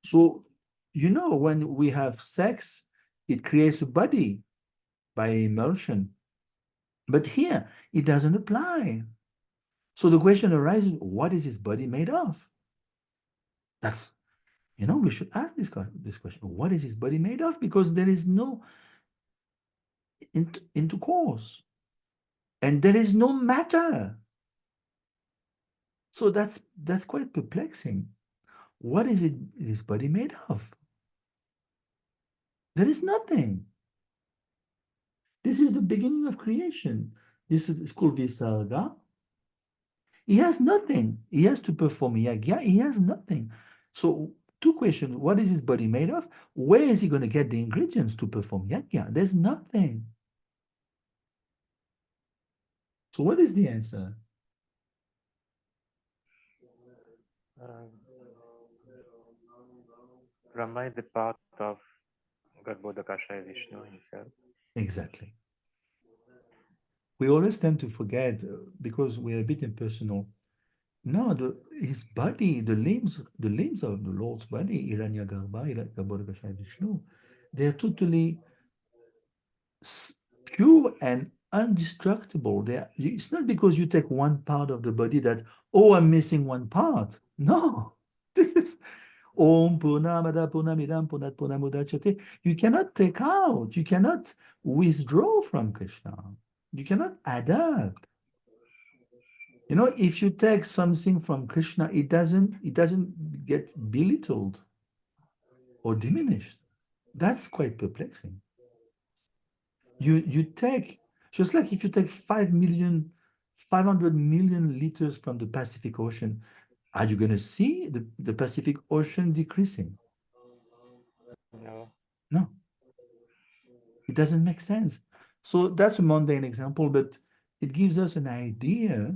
So, you know, when we have sex, it creates a body by emulsion. But here, it doesn't apply. So the question arises, what is his body made of? That's, you know, we should ask this question. What is his body made of? Because there is no intercourse. And there is no matter. So that's quite perplexing. What is his body made of? There is nothing. This is the beginning of creation. This is called Visarga. He has nothing. He has to perform yagya. He has nothing. So two questions. What is his body made of? Where is he going to get the ingredients to perform yagya? There's nothing. So what is the answer? Brahma is the part of Garbhodakasha Vishnu himself. Exactly. We always tend to forget because we're a bit impersonal. No, his body, the limbs of the Lord's body, Hiranyagarbha, Garbhodakasha Vishnu, they're totally pure and indestructible. It's not because you take one part of the body that, oh, I'm missing one part. No. This is Om Purnamada Purnamidam Purnat Purnamudachyate. You cannot take out, you cannot withdraw from Krishna. You cannot adapt. You know, if you take something from Krishna, it doesn't get belittled or diminished. That's quite perplexing. You take, just like if you take 500 million liters from the Pacific Ocean, are you going to see the Pacific Ocean decreasing? No. No. It doesn't make sense. So that's a mundane example, but it gives us an idea.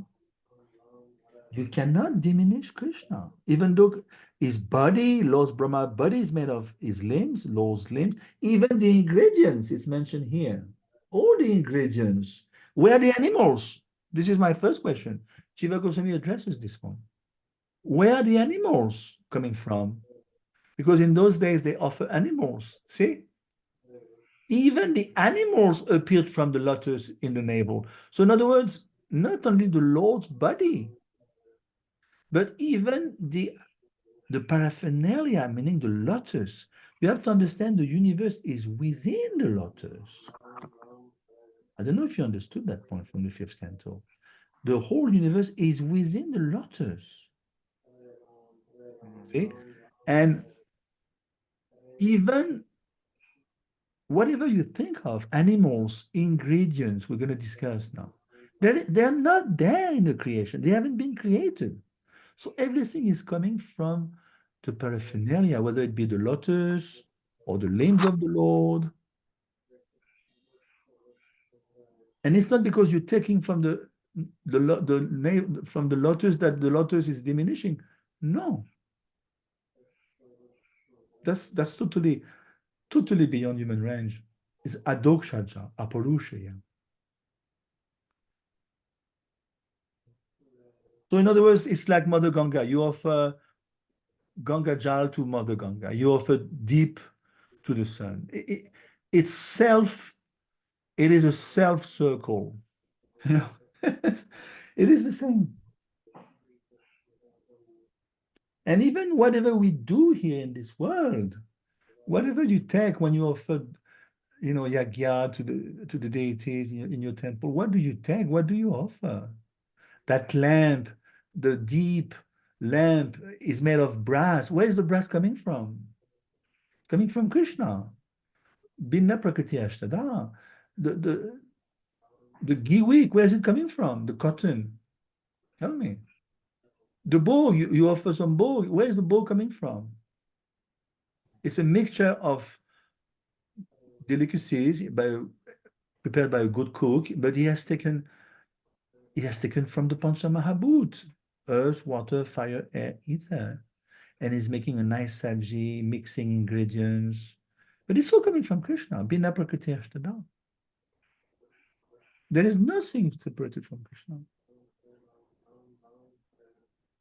You cannot diminish Krishna, even though his body, Lord's Brahma body is made of his limbs, Lord's limbs, even the ingredients is mentioned here. All the ingredients. Where are the animals? This is my first question. Jiva Goswami addresses this one. Where are the animals coming from? Because in those days they offer animals. See? Even the animals appeared from the lotus in the navel. So in other words, not only the Lord's body, but even the paraphernalia, meaning the lotus. You have to understand the universe is within the lotus. I don't know if you understood that point from the fifth canto. The whole universe is within the lotus. See? And even whatever you think of, animals, ingredients, we're going to discuss now, they're not there in the creation. They haven't been created. So everything is coming from the paraphernalia, whether it be the lotus or the limbs of the Lord. And it's not because you're taking from the lotus that the lotus is diminishing. No. That's totally beyond human range. It's adokshaja, apurusheya. So in other words, it's like Mother Ganga. You offer Ganga Jal to Mother Ganga. You offer deep to the sun. It is a self circle. You know, it is the same. And even whatever we do here in this world, whatever you take when you offer, you know, yagya to the deities in your temple, what do you take? What do you offer? That lamp, the deep lamp is made of brass. Where is the brass coming from? It's coming from Krishna. Binna Prakriti Ashtada. The giwik, where is it coming from? The cotton. Tell me. The bow, you offer some bow. Where is the bow coming from? It's a mixture of delicacies prepared by a good cook, but he has taken from the Panchamahabhut, earth, water, fire, air, ether. And he's making a nice sabji, mixing ingredients, But it's all coming from Krishna. Bina prakriti ashtada. There is nothing separated from Krishna.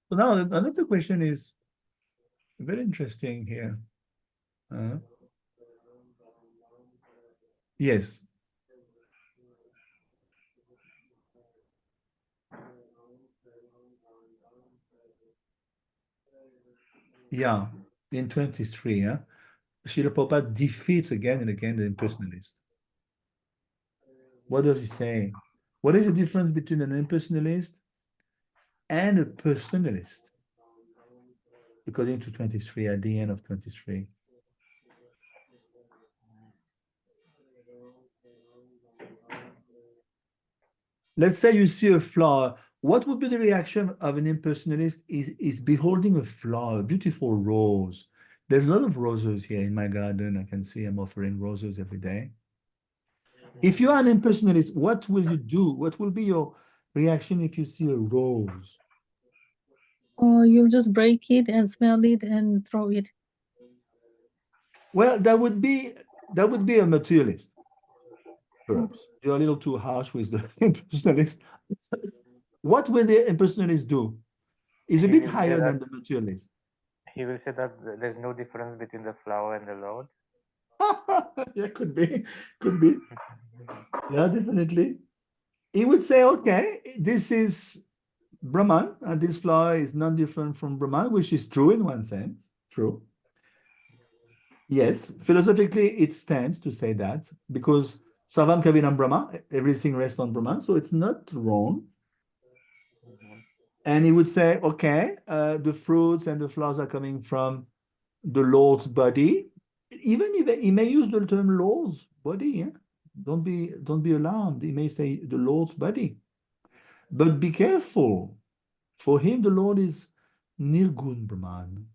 So now another question is very interesting here. Yes. Yeah, in 23, yeah. Srila Prabhupada defeats again and again the impersonalist. What does he say? What is the difference between an impersonalist and a personalist? According to 23, at the end of 23. Let's say you see a flower. What would be the reaction of an impersonalist is beholding a flower, a beautiful rose. There's a lot of roses here in my garden. I can see I'm offering roses every day. If you are an impersonalist, what will you do? What will be your reaction if you see a rose? Or you just break it and smell it and throw it. Well, that would be a materialist. Perhaps you're a little too harsh with the impersonalist. What will the impersonalist do? Is a He bit will say higher than that- the materialist. He will say that there's no difference between the flower and the Lord. Yeah, could be. Yeah, definitely. He would say, okay, this is Brahman, and this flower is not different from Brahman, which is true in one sense. True. Yes, philosophically, it stands to say that because Sarvam Kavinam Brahma, everything rests on Brahman, so it's not wrong. And he would say, okay, the fruits and the flowers are coming from the Lord's body. Even if he may use the term Lord's body, yeah? Don't be alarmed. He may say the Lord's body. But be careful. For him, the Lord is Nirgun Brahman.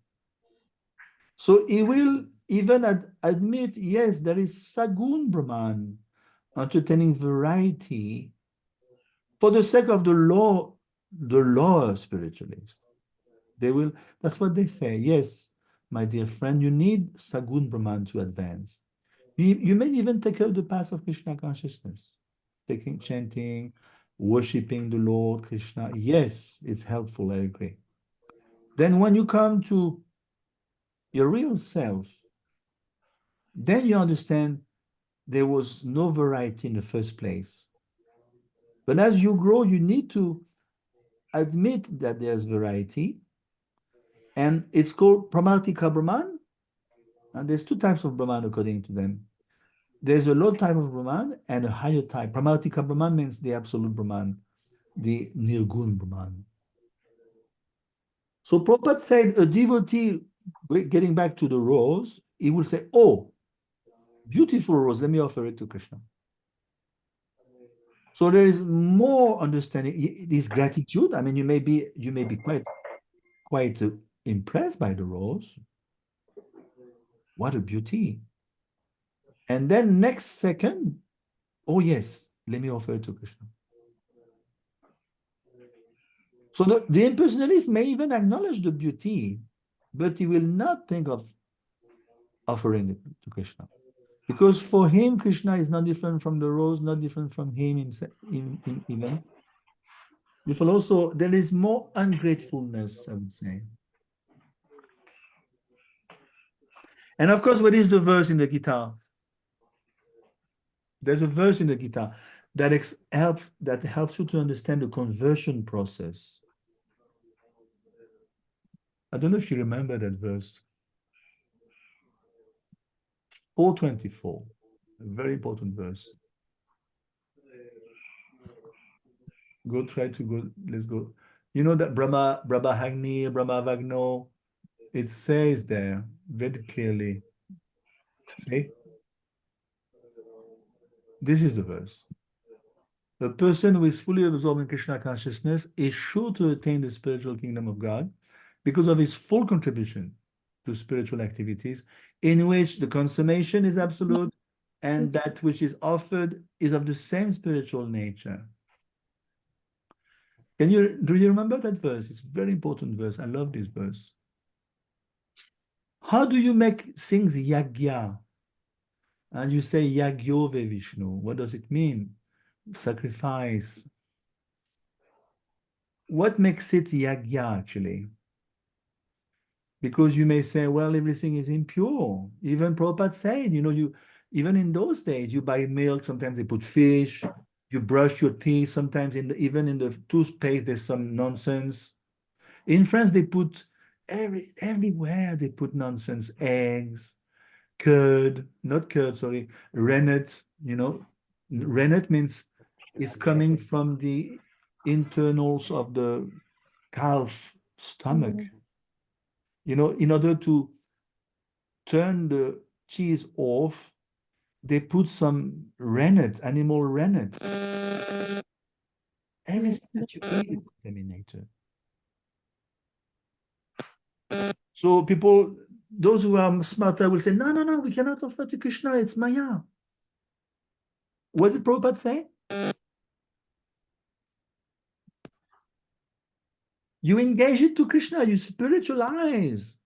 So he will even admit, yes, there is Sagun Brahman, entertaining variety for the sake of the lower spiritualist. That's what they say. Yes, my dear friend, you need Sagun Brahman to advance. You may even take up the path of Krishna consciousness, chanting, worshipping the Lord Krishna. Yes, it's helpful, I agree. Then when you come to your real self, then you understand there was no variety in the first place. But as you grow, you need to admit that there's variety. And it's called Pramartika Brahman. And there's two types of Brahman according to them. There's a low type of Brahman and a higher type. Pramartika Brahman means the absolute Brahman, the Nirgun Brahman. So Prabhupada said a devotee, getting back to the rose, he will say, oh, beautiful rose, let me offer it to Krishna. So there is more understanding, this gratitude. I mean, you may be quite impressed by the rose. What a beauty. And then next second, oh yes, let me offer it to Krishna. So the impersonalist may even acknowledge the beauty, but he will not think of offering it to Krishna. Because for him, Krishna is not different from the rose, not different from him even. Therefore, also, there is more ungratefulness, I would say. And of course, what is the verse in the Gita? There's a verse in the Gita that helps you to understand the conversion process. I don't know if you remember that verse. 424, a very important verse. Let's go. You know that Brahma Hagni, Brahma Vagno, it says there very clearly. See? This is the verse. The person who is fully absorbed in Krishna consciousness is sure to attain the spiritual kingdom of God because of his full contribution to spiritual activities, in which the consummation is absolute and that which is offered is of the same spiritual nature. Do you remember that verse? It's a very important verse. I love this verse. How do you make things yagya? And you say Yagyove Vishnu. What does it mean? Sacrifice. What makes it Yagya actually? Because you may say, well, everything is impure. Even Prabhupada said, even in those days, you buy milk, sometimes they put fish, you brush your teeth, sometimes even in the toothpaste, there's some nonsense. In France, they put everywhere, they put nonsense, eggs, rennet, rennet means it's coming from the internals of the calf stomach. In order to turn the cheese off, they put some rennet, animal rennet. Everything that you eat is contaminated. So people, those who are smarter will say, no, we cannot offer to Krishna, it's Maya. What did Prabhupada say? You engage it to Krishna, you spiritualize.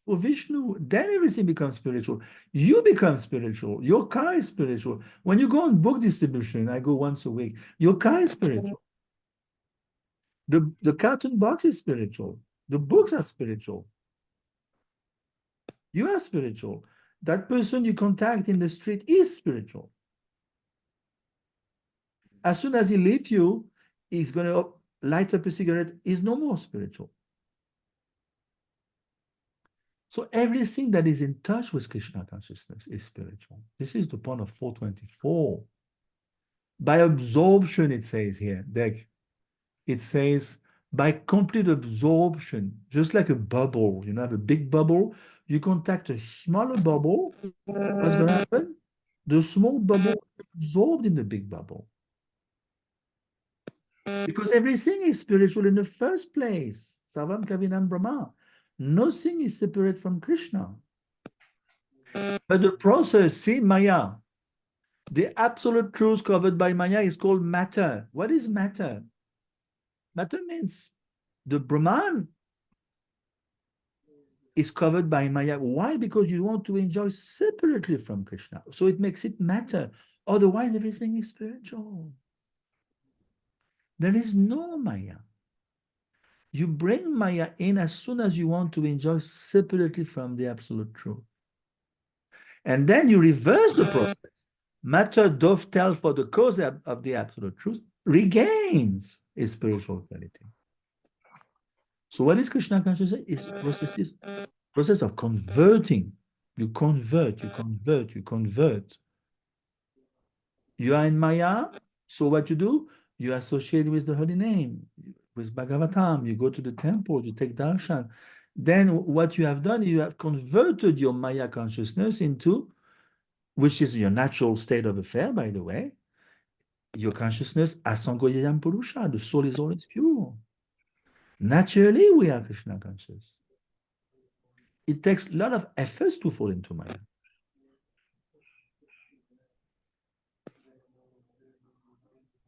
For Vishnu, then everything becomes spiritual. You become spiritual. Your car is spiritual. When you go on book distribution, I go once a week, your car is spiritual. The cartoon box is spiritual. The books are spiritual. You are spiritual. That person you contact in the street is spiritual. As soon as he leaves you, he's going to light up a cigarette, is no more spiritual. So everything that is in touch with Krishna consciousness is spiritual. This is the point of 424. By absorption, it says here, Dek, it says by complete absorption, just like a bubble, have a big bubble, you contact a smaller bubble, what's going to happen? The small bubble is absorbed in the big bubble. Because everything is spiritual in the first place. Sarvam Kavinam Brahma. Nothing is separate from Krishna. But the process, see, Maya, the absolute truth covered by Maya is called matter. What is matter? Matter means the Brahman is covered by Maya. Why? Because you want to enjoy separately from Krishna. So it makes it matter. Otherwise, everything is spiritual. There is no Maya. You bring Maya in as soon as you want to enjoy separately from the absolute truth. And then you reverse the process. Matter dovetails for the cause of the absolute truth, regains its spiritual quality. So what is Krishna consciousness? It's the process of converting. You convert. You are in Maya, so what you do? You associate with the holy name, with Bhagavatam, you go to the temple, you take darshan. Then what you have done, you have converted your Maya consciousness into, which is your natural state of affair, by the way, your consciousness, Asangoyayam Purusha, the soul is always pure. Naturally, we are Krishna conscious. It takes a lot of efforts to fall into Maya.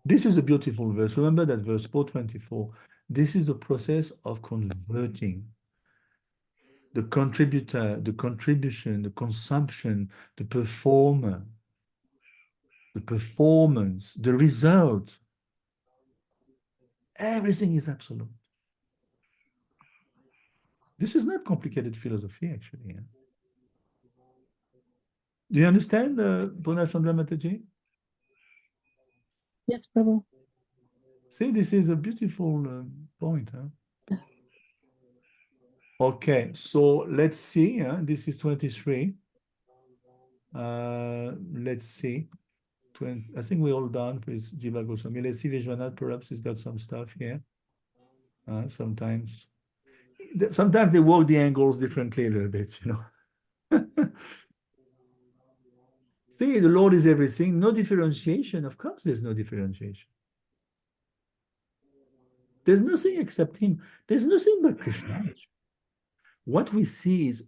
This is a beautiful verse. Remember that verse 424. This is the process of converting. The contributor, the contribution, the consumption, the performer, the performance, the result. Everything is absolute. This is not complicated philosophy, actually. Yeah? Do you understand, Purnachandra Mataji? Yes, Prabhu. See, this is a beautiful point. Huh? Okay, so let's see. This is 23. Let's see. I think we're all done with Jiva Goswami. Let's see, Vishwanath, perhaps he's got some stuff here. Sometimes they work the angles differently a little bit, See, the Lord is everything, no differentiation. Of course, there's no differentiation. There's nothing except Him. There's nothing but Krishna. What we see is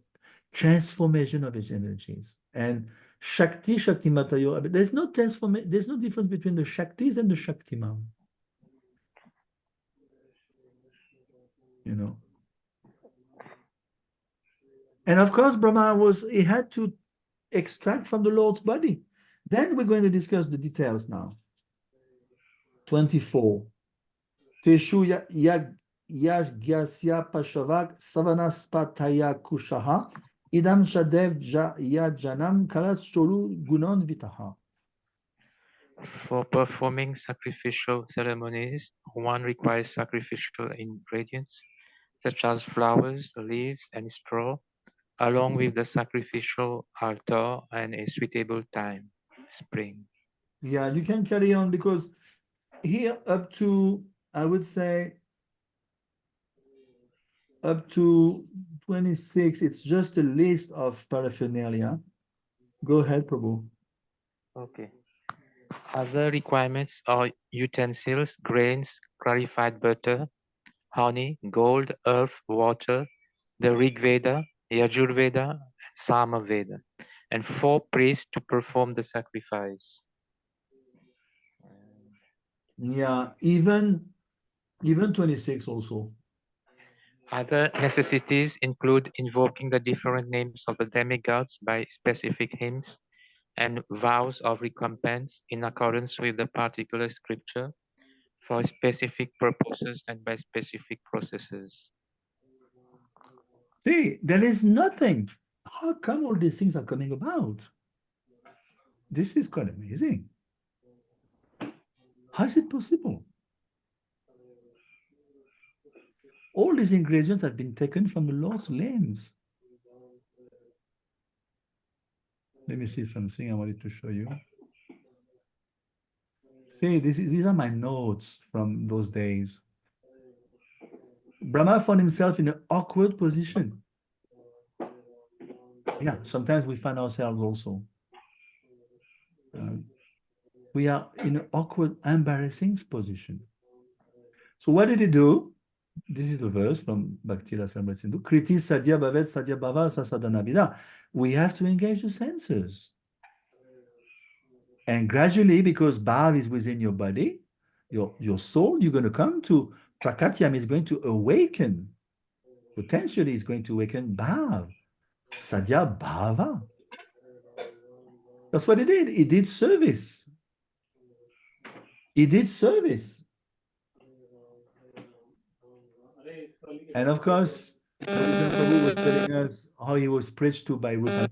transformation of His energies. And Shakti Matayo. There's no transformation. There's no difference between the Shaktis and the Shaktiman. And of course, Brahma he had to extract from the Lord's body. Then we're going to discuss the details now. 24. Teshu Yagyasya Pashavak Savanaspataya Kushaha Idam Shadev Yajanam Kalas Cholu Gunan Vitaha. For performing sacrificial ceremonies, one requires sacrificial ingredients such as flowers, leaves, and straw, along with the sacrificial altar and a suitable time, spring. Yeah, you can carry on because here up to, I would say, up to 26, it's just a list of paraphernalia. Go ahead, Prabhu. Okay. Other requirements are utensils, grains, clarified butter, honey, gold, earth, water, the Rig Veda, Yajur Veda, and Sama Veda, and 4 priests to perform the sacrifice. Yeah, even 26 also. Other necessities include invoking the different names of the demigods by specific hymns and vows of recompense in accordance with the particular scripture for specific purposes and by specific processes. See, there is nothing. How come all these things are coming about? This is quite amazing. How is it possible? All these ingredients have been taken from the Lord's limbs. Let me see something I wanted to show you. See, these are my notes from those days. Brahma found himself in an awkward position. Yeah, sometimes we find ourselves also. We are in an awkward, embarrassing position. So what did he do? This is the verse from Bhakti Rasamrita Sindhu. Kriti sadhya bhavet sadhya bhava sasadana bida. We have to engage the senses. And gradually, because bhav is within your body, your soul, you're going to come to prakatyam is going to awaken. Potentially is going to awaken bhav. Sadhya bhava. That's what he did. He did service. He did service. And of course, Prabhu was telling us how he was preached to by Rupanu.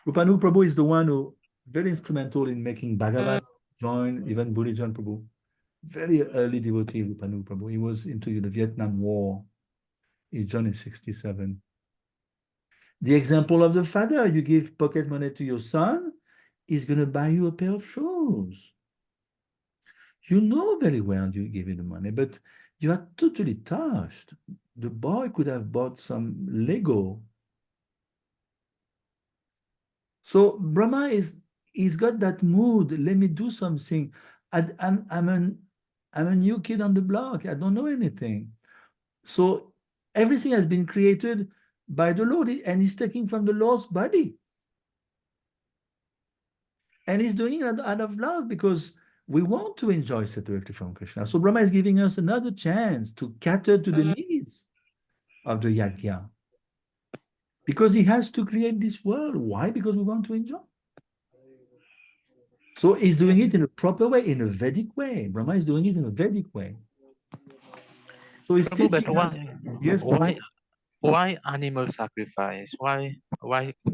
Rupanu Prabhu is the one who very instrumental in making Bhagavan join, even Burijan Prabhu. Very early devotee, Rupanu Prabhu. He was into the Vietnam War. He joined in 67. The example of the father, you give pocket money to your son, he's going to buy you a pair of shoes. You know very well you give him the money, but you are totally touched. The boy could have bought some Lego. So Brahma he's got that mood. Let me do something. I'm a new kid on the block. I don't know anything. So everything has been created by the Lord, and he's taking from the Lord's body. And he's doing it out of love because we want to enjoy directly from Krishna. So Brahma is giving us another chance to cater to the needs of the yajna. Because he has to create this world. Why? Because we want to enjoy. So he's doing it in a proper way, in a Vedic way. Brahma is doing it in a Vedic way. So he's Prabhu, but teaching us. Yes, why animal sacrifice? Why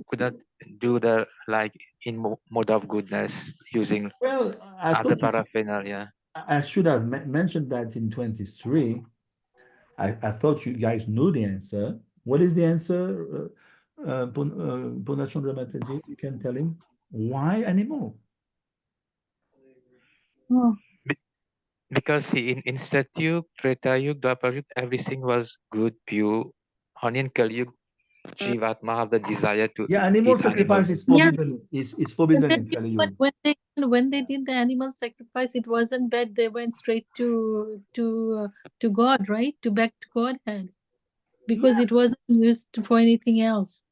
could that do the like in mode of goodness using other paraphernalia? I should have mentioned that in 23. I thought you guys knew the answer. What is the answer, Purnachandra Mataji? You can tell him. Why animal? Oh. Because in Satyug, Treta Yug, Dwapar Yug, everything was good, pure. Only in Kali Yug, Jivatma have the desire to animal sacrifice is forbidden. It's forbidden in Kali Yuga. But when they did the animal sacrifice, it wasn't bad. They went straight to God, right? Back to Godhead, because it wasn't used for anything else.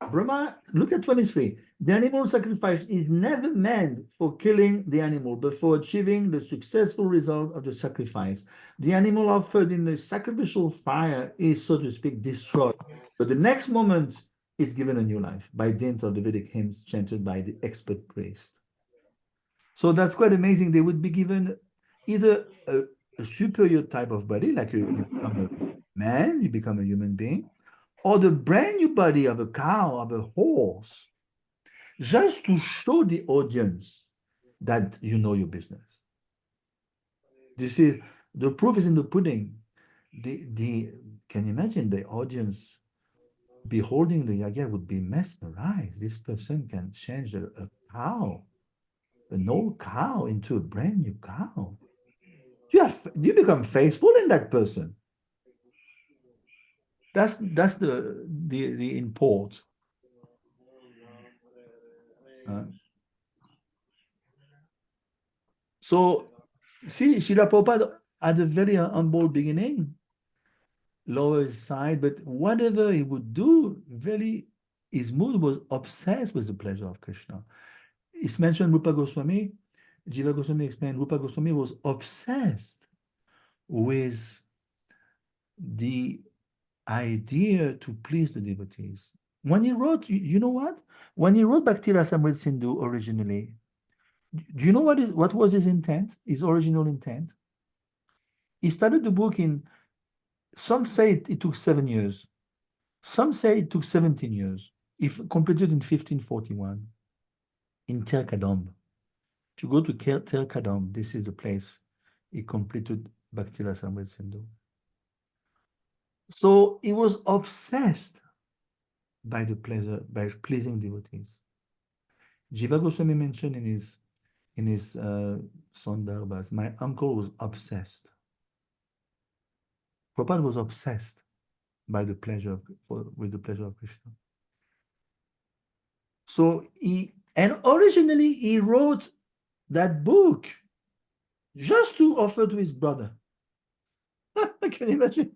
Brahma, look at 23. The animal sacrifice is never meant for killing the animal, but for achieving the successful result of the sacrifice. The animal offered in the sacrificial fire is, so to speak, destroyed. But the next moment, it's given a new life by dint of the Vedic hymns chanted by the expert priest. So that's quite amazing. They would be given either a superior type of body, like you become a man, you become a human being, or the brand new body of a cow, of a horse, just to show the audience that you know your business. This is the proof is in the pudding. Can you imagine the audience beholding the yagya would be mesmerized. This person can change a cow, an old cow, into a brand new cow. You become faithful in that person. That's the import. So see, Srila Prabhupada had a very humble beginning, lower side, but whatever he would do, his mood was obsessed with the pleasure of Krishna. It's mentioned Rupa Goswami, Jiva Goswami explained Rupa Goswami was obsessed with the idea to please the devotees. When he wrote, you know what? When he wrote Bhakti Rasamrita Sindhu originally, do you know what was his intent, his original intent? He started the book some say it took 7 years. Some say it took 17 years. He completed in 1541 in Telkadam. If you go to Telkadam, this is the place he completed Bhakti Rasamrita Sindhu. So he was obsessed by the pleasure, by pleasing devotees. Jiva Goswami mentioned in his Sandarbhas, my uncle was obsessed. Prabhupada was obsessed by the pleasure with the pleasure of Krishna. So originally he wrote that book just to offer to his brother. Can you imagine?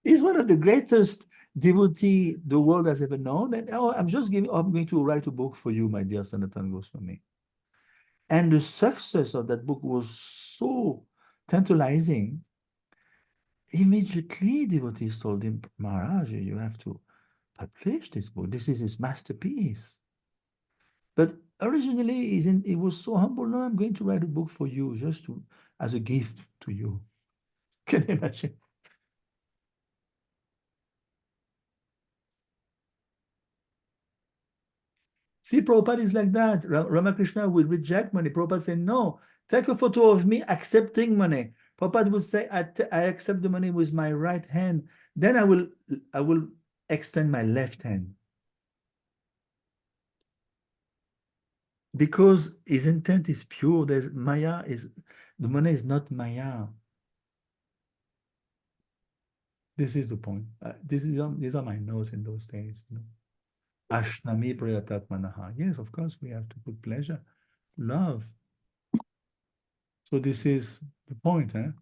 He's one of the greatest devotee the world has ever known. And I'm going to write a book for you, my dear Sanatana Goswami. And the success of that book was so tantalizing. Immediately, devotees told him, Maharaj, you have to publish this book. This is his masterpiece. But originally, he was so humble. No, I'm going to write a book for you, just as a gift to you. Can you imagine? See, Prabhupada is like that. Ramakrishna would reject money. Prabhupada said, no, take a photo of me accepting money. Prabhupada would say, I accept the money with my right hand. Then I will extend my left hand. Because his intent is pure. The money is not Maya. This is the point. These are my notes in those days. You know? Ashnami prayatat manaha. Yes, of course, we have to put pleasure, love. So this is the point, huh?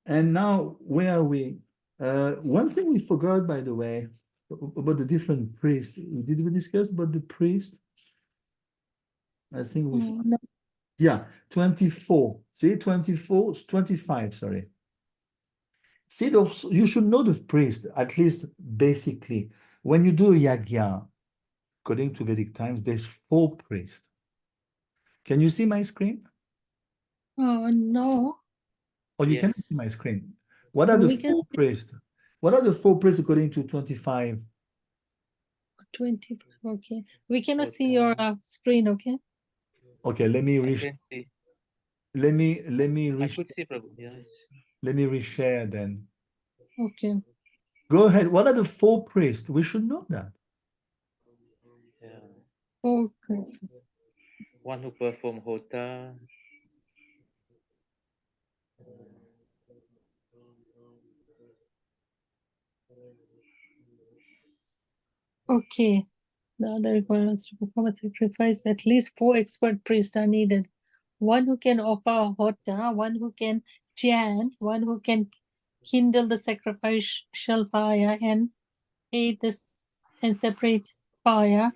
And now, where are we? One thing we forgot, by the way, about the different priests. Did we discuss about the priest? I think we... No. Yeah, 24. See, 24, 25, sorry. See, you should know the priest, at least basically. When you do a yagya, according to Vedic times, there's 4 priests. Can you see my screen? Oh, no. Or you Yes. cannot see my screen. What are the We can 4 priests? What are the 4 priests according to 25? 20. Okay. We cannot see your screen, okay? Okay, let me I can see. let me I could see, Prabhu. Yes. let me reshare then. Okay. Go ahead. What are the 4 priests? We should know that. Yeah. Okay. One who perform hota. Okay. The other requirements to perform a sacrifice, at least 4 expert priests are needed. One who can offer hota, one who can chant, one who can kindle the sacrificial fire and aid this and separate fire,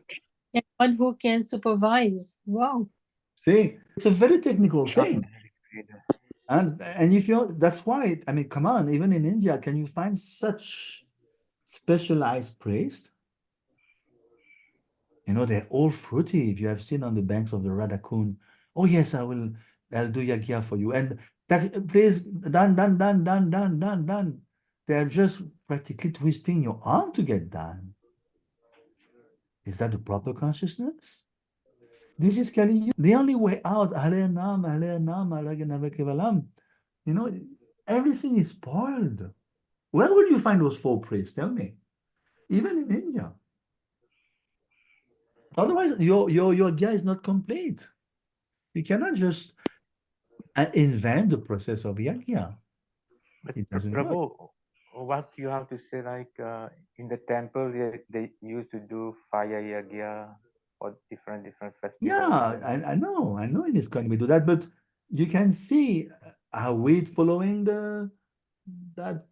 and one who can supervise. Wow. See, it's a very technical thing. And if you're, that's why, I mean, come on, even in India, can you find such specialized priests? You know, they're all fruity. If you have seen on the banks of the Radhakund, oh yes, I'll do yagya for you. And that please, done. They're just practically twisting your arm to get done. Is that the proper consciousness? This is Kali Yuga. The only way out, you know, everything is spoiled. Where will you find those 4 priests? Tell me. Even in India. Otherwise, your guy is not complete. You cannot just invent the process of yagya. But It doesn't work. Prabhu, what you have to say, like in the temple, they used to do fire yagya or different festivals. Yeah, I know in this country we do that, but you can see how we following that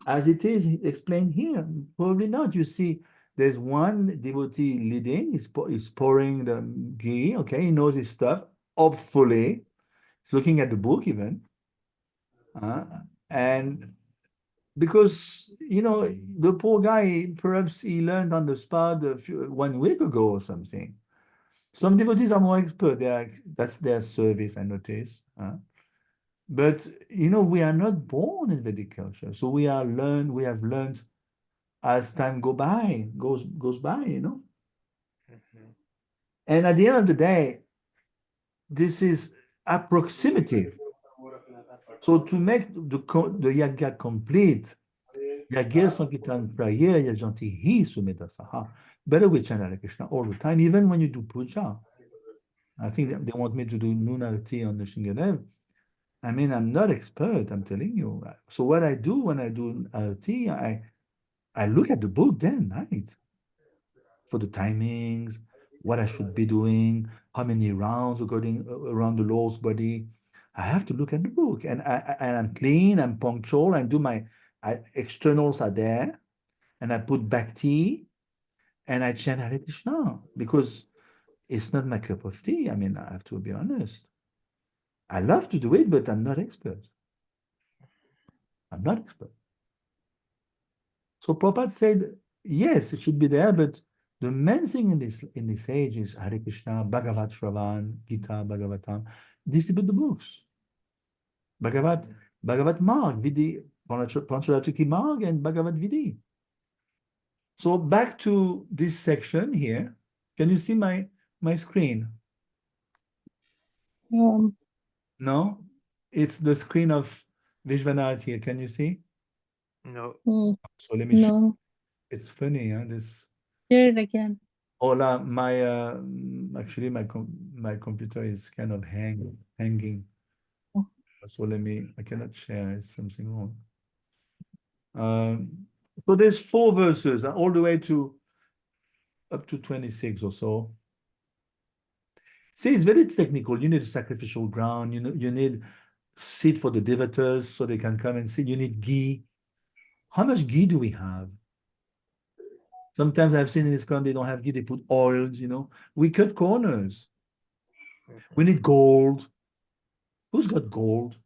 as it is explained here. Probably not. You see, there's one devotee leading, he's pouring the ghee, okay, he knows his stuff, hopefully, he's looking at the book even. And because, you know, the poor guy, perhaps he learned on the spot 1 week ago or something. Some devotees are more expert. That's their service, I notice. But, you know, we are not born in Vedic culture. So we have learned as time goes by, you know. And at the end of the day, this is approximative. So to make the yagya complete, Yagya Sankirtan prayer, Yajanti Hi Sumedha Saha. Better we chant Hare Krishna all the time, even when you do puja. I think they want me to do Nunarati on the Shingadev. I mean, I'm not expert, I'm telling you. So what I do when I do Arati, I look at the book day and night for the timings, what I should be doing, how many rounds around the Lord's body. I have to look at the book, and I'm clean, I'm punctual, and do my externals are there, and I put bhakti, and I chant Hare Krishna because it's not my cup of tea. I mean, I have to be honest. I love to do it, but I'm not expert. I'm not expert. So Prabhupada said, yes, it should be there, but the main thing in this age is Hare Krishna, Bhagavat Shravan, Gita, Bhagavatam. Distribute the books. Bhagavat Marg, Vidhi, Pancharatiki Marg, and Bhagavat Vidhi. So back to this section here. Can you see my screen? No? It's the screen of Vishwanath here. Can you see? No. So let me show. No. It's funny, huh? This. Share it again. Hola, my actually my computer is kind of hanging. Oh. So I cannot share. It's something wrong. So there's 4 verses all the way to up to 26 or so. See, it's very technical. You need a sacrificial ground. You need seed for the devotees so they can come and see. You need ghee. How much ghee do we have? Sometimes I've seen in this country they don't have ghee. They put oils. You know, we cut corners. We need gold. Who's got gold?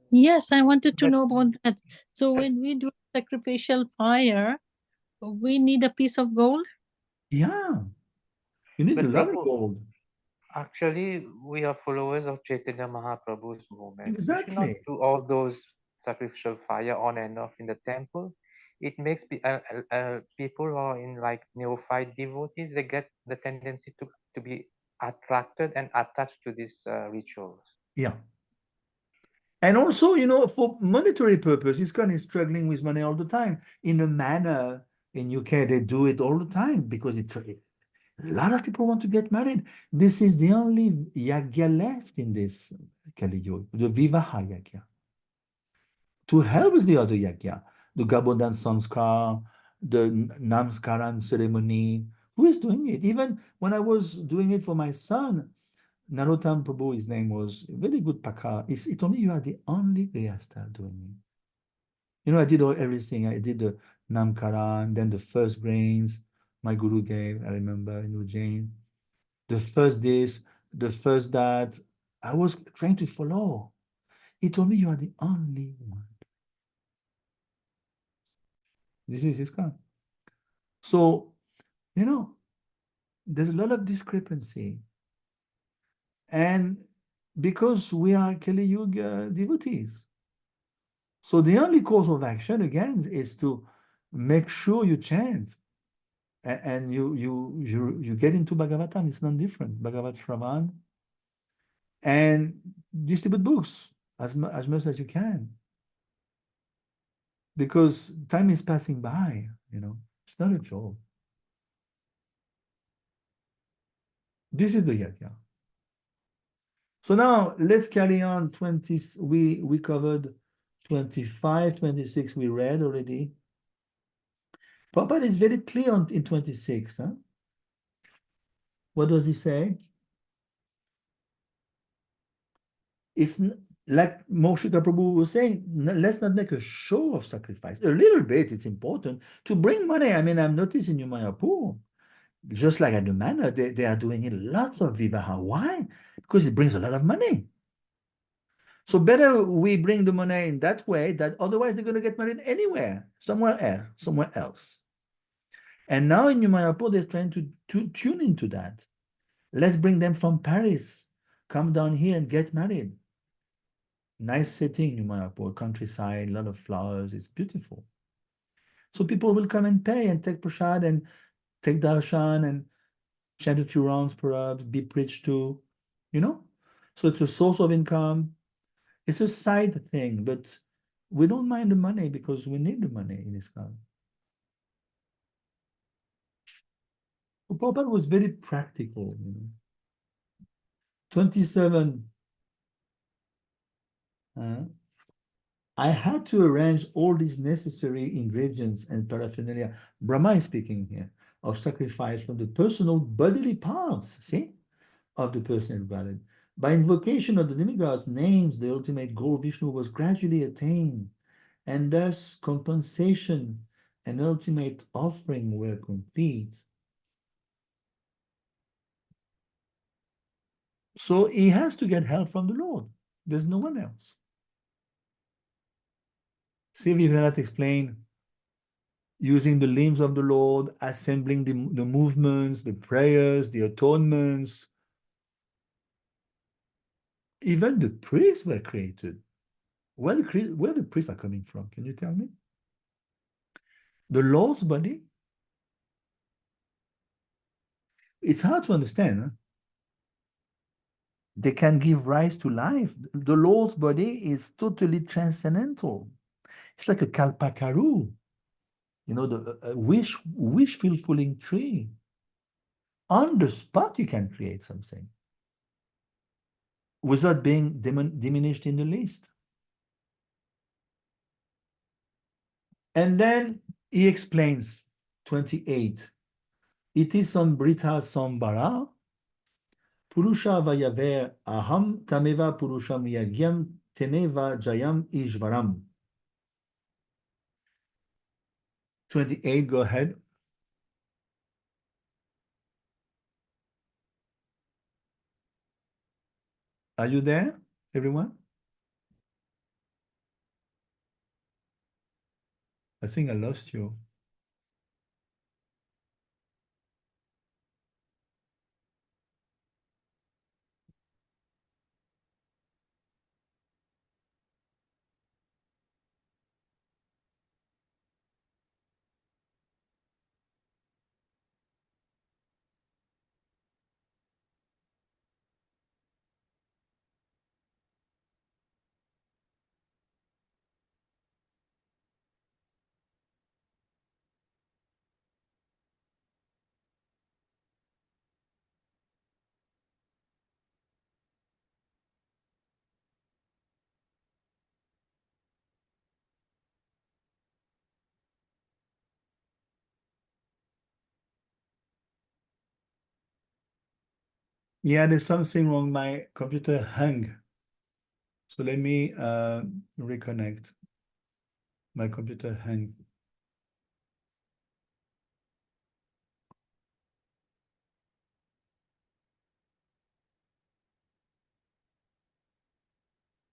Yes, I wanted to know about that. So when we do sacrificial fire, we need a piece of gold? Yeah. You need But a lot of Prabhu, gold. actually, we are followers of Chaitanya Mahaprabhu's movement. We should not Exactly. do all those sacrificial fire on and off in the temple. It makes people who are in like neophyte devotees, they get the tendency to be attracted and attached to these rituals. Yeah. And also, you know, for monetary purpose, ISKCON is struggling with money all the time. In a manner, in UK, they do it all the time because a lot of people want to get married. This is the only yagya left in this Kali Yuga, the Vivaha yagya. To help with the other yagya, the Gabodhan Sanskar, the Namaskaran ceremony. Who is doing it? Even when I was doing it for my son, Narottam Prabhu, his name was, very good Paka. He told me, you are the only Riyasta doing it. You know, I did everything. I did the Namkaran, then the first grains my guru gave, I remember, in Ujjain. The first this, the first that. I was trying to follow. He told me, you are the only one. This is ISKCON. So You know, there's a lot of discrepancy. And because we are Kali Yuga devotees. So the only course of action, again, is to make sure you chant and you get into Bhagavatam. It's not different. Bhagavat Shravan, and distribute books as much as you can. Because time is passing by, you know. It's not a joke. This is the yajna. So now let's carry on. 20, we covered 25, 26 we read already. Prabhupada is very clear in 26. Huh? What does he say? It's like Moksha Prabhu was saying, let's not make a show of sacrifice. A little bit, it's important to bring money. I mean, I'm noticing in Mayapur, just like at the manor, they are doing it lots of Vivaha. Why? Because it brings a lot of money. So better we bring the money in that way, that otherwise they're going to get married anywhere, somewhere else. And now in Mayapur, they're trying to tune into that. Let's bring them from Paris, come down here and get married. Nice setting in Mayapur, countryside, a lot of flowers, it's beautiful. So people will come and pay and take prasad and take darshan and chant a few rounds perhaps, be preached to, you know? So it's a source of income. It's a side thing, but we don't mind the money because we need the money in ISKCON. So Prabhupada was very practical, you know. 27. I had to arrange all these necessary ingredients and paraphernalia. Brahma is speaking here of sacrifice from the personal bodily parts, see, of the person invited. By invocation of the demigods' names, the ultimate goal Vishnu was gradually attained, and thus compensation and ultimate offering were complete. So he has to get help from the Lord. There's no one else. See, Vivinath explained using the limbs of the Lord, assembling the movements, the prayers, the atonements. Even the priests were created. Where the priests are coming from? Can you tell me? The Lord's body? It's hard to understand. Huh? They can give rise to life. The Lord's body is totally transcendental. It's like a kalpataru, you know, the wish fulfilling tree. On the spot, you can create something without being diminished in the least. And then he explains 28. Iti sambrita sambara purusha vayaver aham tameva purusham yagyam teneva jayam ishvaram. 28, go ahead. Are you there, everyone? I think I lost you. Yeah, there's something wrong. My computer hung. So let me reconnect. My computer hung.